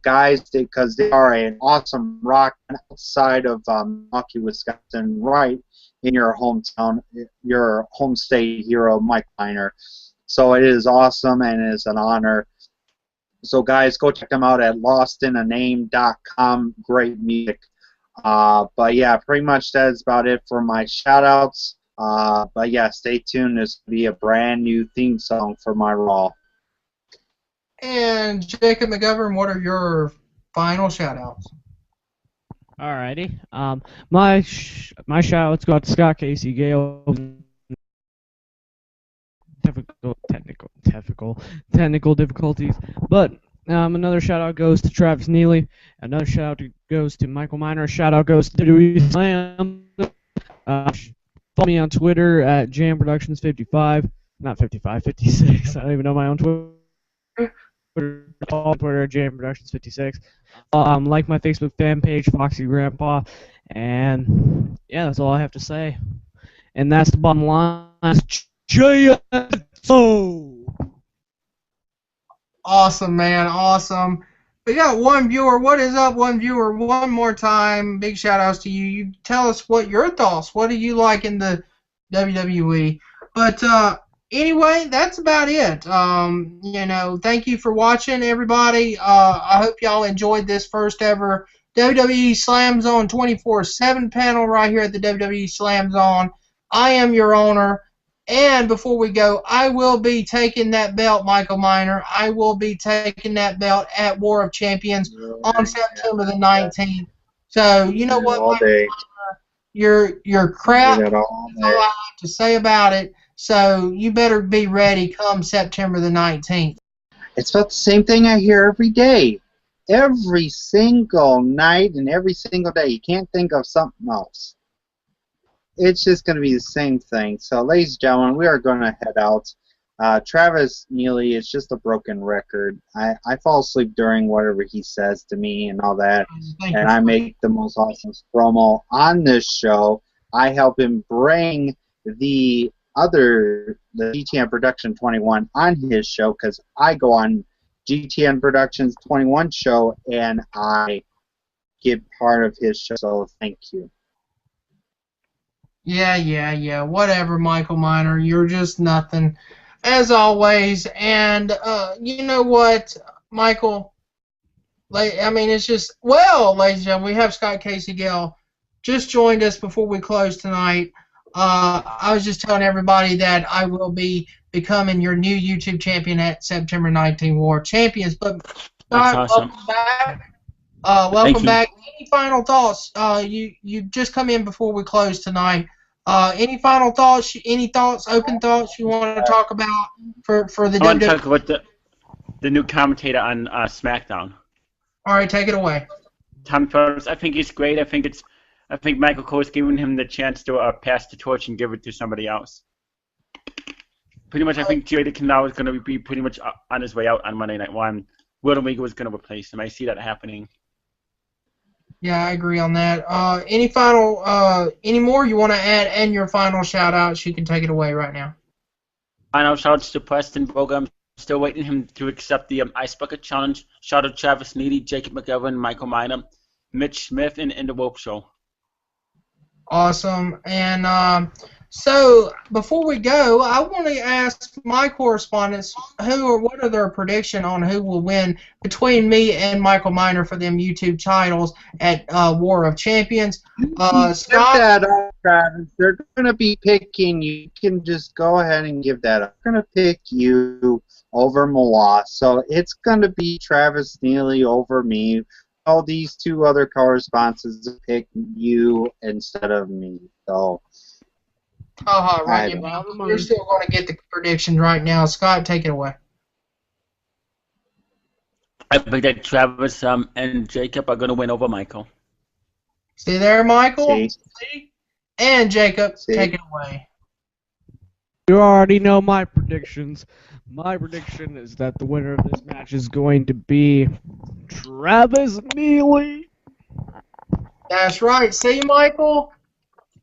guys, because they are an awesome rock outside of Milwaukee, Wisconsin, right in your hometown, your home state hero, Mike Miner. So it is awesome and it is an honor. So guys, go check them out at lostinaname.com. Great music. But yeah, pretty much that is about it for my shout outs. But yeah, stay tuned. This will be a brand new theme song for my Raw. And Jakob McGovern, what are your final shout outs? Alrighty. My shout outs go out to Scott Casey Gale. Technical difficulties, but another shout out goes to Travis Neely. Another shout out goes to Michael Miner. Shout out goes to WWE Slam. Follow me on Twitter at JamProductions55. Not 55, 56. I don't even know my own Twitter. Twitter, JM Productions 56. Like my Facebook fan page, Foxy Grandpa, and yeah, that's all I have to say. And that's the bottom line. JSO. Awesome, man. Awesome. We got one viewer. What is up, one viewer? One more time. Big shout outs to you. You tell us what your thoughts. What do you like in the WWE? But anyway, that's about it. Thank you for watching, everybody. I hope y'all enjoyed this first ever WWE Slam Zone 24/7 panel right here at the WWE Slam Zone. I am your owner. And before we go, I will be taking that belt, Michael Miner. I will be taking that belt at War of Champions on September the 19th. So, you know what, Michael Miner? You're crap. That's all I have to say about it. So, you better be ready come September the 19th. It's about the same thing I hear every day. Every single night and every single day. You can't think of something else. It's just going to be the same thing. So, ladies and gentlemen, we are going to head out. Travis Neely is just a broken record. I fall asleep during whatever he says to me and all that. And I make the most awesome promo on this show. I help him bring the GTN Production 21 on his show because I go on GTN Productions 21 show and I get part of his show. So, thank you. Yeah. Whatever, Michael Miner. You're just nothing, as always. And you know what, Michael? It's just, well, ladies and gentlemen, we have Scott Casey Gale just joined us before we close tonight. I was just telling everybody that I will be becoming your new YouTube champion at September 19 War Champions. But Scott, awesome. welcome back. Welcome back. Any final thoughts? You just come in before we close tonight. Any final thoughts? Any thoughts? Open thoughts you want to talk about for the WWE? I want to talk about the new commentator on SmackDown. All right, take it away. Tom Phillips. I think he's great. I think Michael Cole's giving him the chance to pass the torch and give it to somebody else. Pretty much, I think Jerry Canal is going to be pretty much on his way out on Monday Night One. Will Omega was going to replace him. I see that happening. Yeah, I agree on that. Any more you want to add and your final shout-outs, you can take it away right now. Final shout-outs to Preston Boga. I'm still waiting him to accept the Ice Bucket Challenge. Shout out to Travis Neely, Jacob McGovern, Michael Miner, Mitch Smith, and The Rope Show. Awesome. And so before we go, I want to ask my correspondents what are their prediction on who will win between me and Michael Miner for them YouTube titles at War of Champions. Scott, that up, Travis. They're going to be picking. You can just go ahead and give that up. They're going to pick you over Moa. So it's going to be Travis Neely over me. All these two other correspondents pick you instead of me. So. Right. You're still going to get the predictions right now. Scott, take it away. I think that Travis and Jacob are going to win over Michael. See there, Michael? See? And Jacob, take it away. You already know my predictions. My prediction is that the winner of this match is going to be Travis Neely. That's right. See, Michael?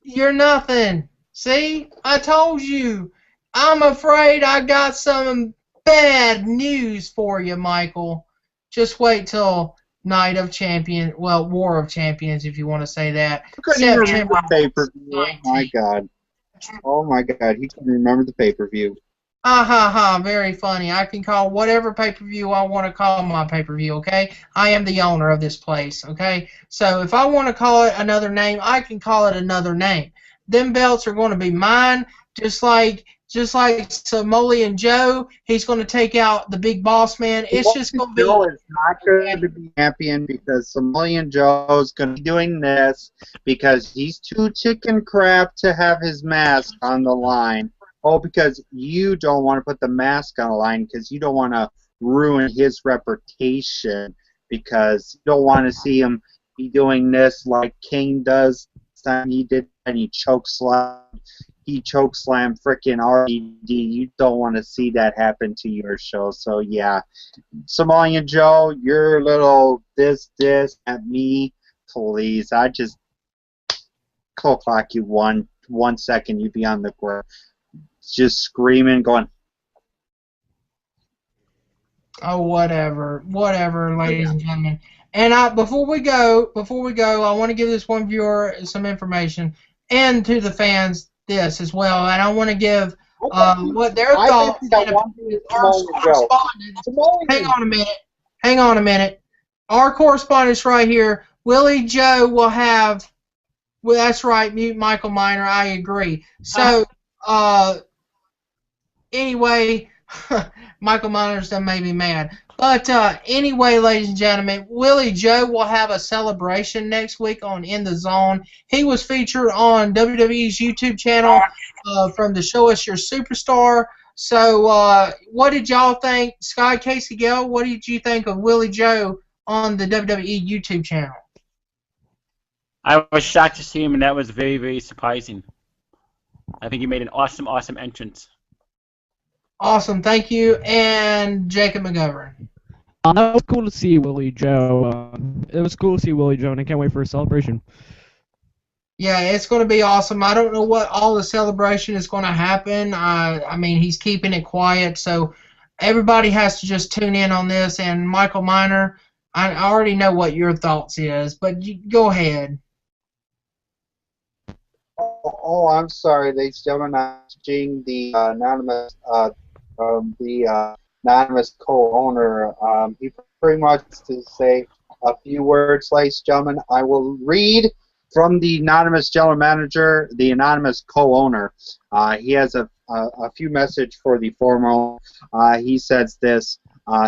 You're nothing. See? I told you. I'm afraid I got some bad news for you, Michael. Just wait till Night of Champions, well, War of Champions, if you want to say that. You couldn't even remember the pay-per-view. Oh, my God. Oh, my God. He couldn't remember the pay-per-view. Very funny. I can call whatever pay-per-view I want to call my pay-per-view, okay? I am the owner of this place, okay? So if I want to call it another name, I can call it another name. Them belts are going to be mine, just like Samoan Joe. He's going to take out the big boss man. It's just going to be. Joe is not going to be champion because Samoan Joe is going to be doing this because he's too chicken crap to have his mask on the line. Oh, because you don't want to put the mask on the line because you don't want to ruin his reputation because you don't want to see him be doing this like Kane does. Time he did and he chokeslammed. he chokeslammed frickin' RED. You don't want to see that happen to your show. So, yeah. Somalian Joe, your little this at me, please. I just cold clock you 1 second, you'd be on the ground. Just screaming, going, oh, whatever, ladies and gentlemen. And before we go, I want to give this one viewer some information, and to the fans this as well. And I want to give what their thoughts and opinions are. Correspondents. Hang on a minute. Our correspondents right here, Willie Joe will have. Well, that's right, mute Michael Miner. I agree. So, anyway, Michael Miner's done made me mad. But anyway, ladies and gentlemen, Willie Joe will have a celebration next week on In the Zone. He was featured on WWE's YouTube channel from the Show Us Your Superstar. So, what did y'all think? Sky, Casey, Gale, what did you think of Willie Joe on the WWE YouTube channel? I was shocked to see him, and that was very, very surprising. I think he made an awesome, awesome entrance. Awesome, thank you. And Jakob McGovern. That was cool to see Willie Joe. It was cool to see Willie Joe, and I can't wait for a celebration. Yeah, it's going to be awesome. I don't know what all the celebration is going to happen. I mean, he's keeping it quiet, so everybody has to just tune in on this. And Michael Miner, I already know what your thoughts is, but go ahead. Oh, I'm sorry, ladies and gentlemen. I'm seeing the anonymous co-owner. He pretty much to say a few words, ladies and gentlemen. I will read from the anonymous general manager, the anonymous co-owner. He has a few message for the former. He says this: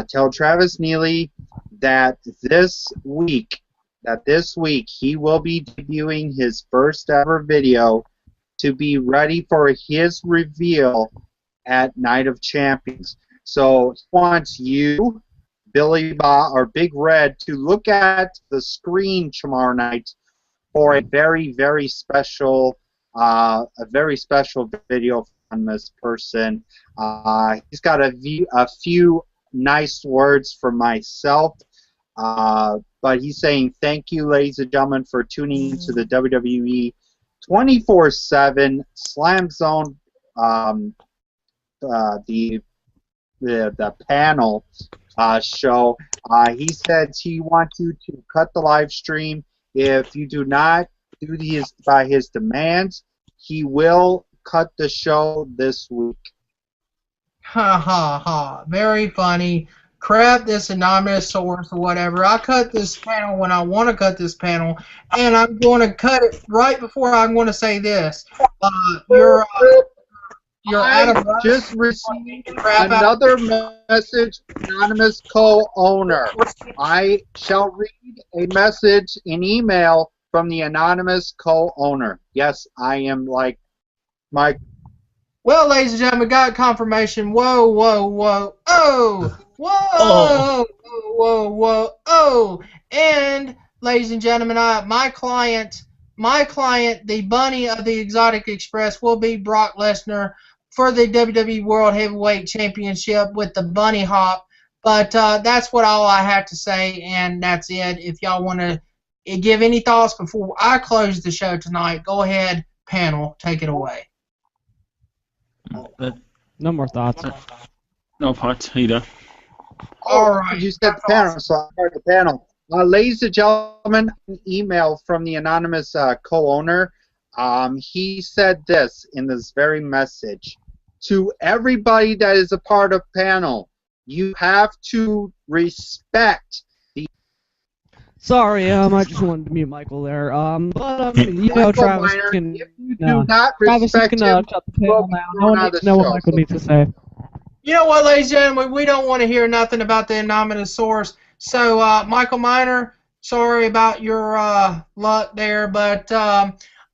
tell Travis Neely that this week he will be debuting his first ever video to be ready for his reveal at Night of Champions. So he wants you, Billy Bob or Big Red, to look at the screen tomorrow night for a very, very special video from this person. He's got a few nice words for myself. But he's saying, thank you, ladies and gentlemen, for tuning into the WWE 24/7 Slam Zone, the panel show. He says he wants you to cut the live stream. If you do not do these by his demands, he will cut the show this week. Ha ha ha. Very funny. Crap this anonymous source or whatever. I cut this panel when I want to cut this panel, and I'm going to cut it right before I'm going to say this. You're out of just received another message, anonymous co-owner. I shall read a message, an email from the anonymous co-owner. Yes, I am like Mike. Well, ladies and gentlemen, got confirmation. Whoa, whoa, whoa, oh, whoa, whoa, whoa, oh. And, ladies and gentlemen, my client, the bunny of the Exotic Express, will be Brock Lesnar for the WWE World Heavyweight Championship with the bunny hop. But that's all I have to say, and that's it. If y'all want to give any thoughts before I close the show tonight, go ahead, panel, take it away. No more thoughts. No thoughts either. All right. You said the panel, so I heard the panel. Ladies and gentlemen, an email from the anonymous co-owner. He said this in this very message: to everybody that is a part of panel, you have to respect the. Sorry, I just wanted to mute Michael there. But Travis can. If you do not respect him, shut the panel now. No one needs to know what Michael needs to say. You know what, ladies and gentlemen, we don't want to hear nothing about the anonymous source. So, Michael Miner, sorry about your luck there, but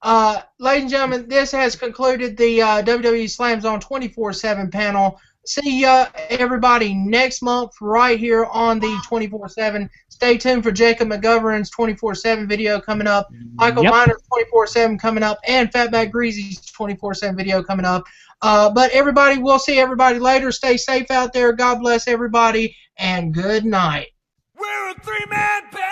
Ladies and gentlemen, this has concluded the WWE Slam Zone 24/7 panel. See everybody next month right here on the 24/7. Stay tuned for Jakob McGovern's 24/7 video coming up, Michael Miner's 24/7 coming up, and Fatback Greasy's 24/7 video coming up. But everybody, we'll see everybody later. Stay safe out there. God bless everybody, and good night. We're a three-man band.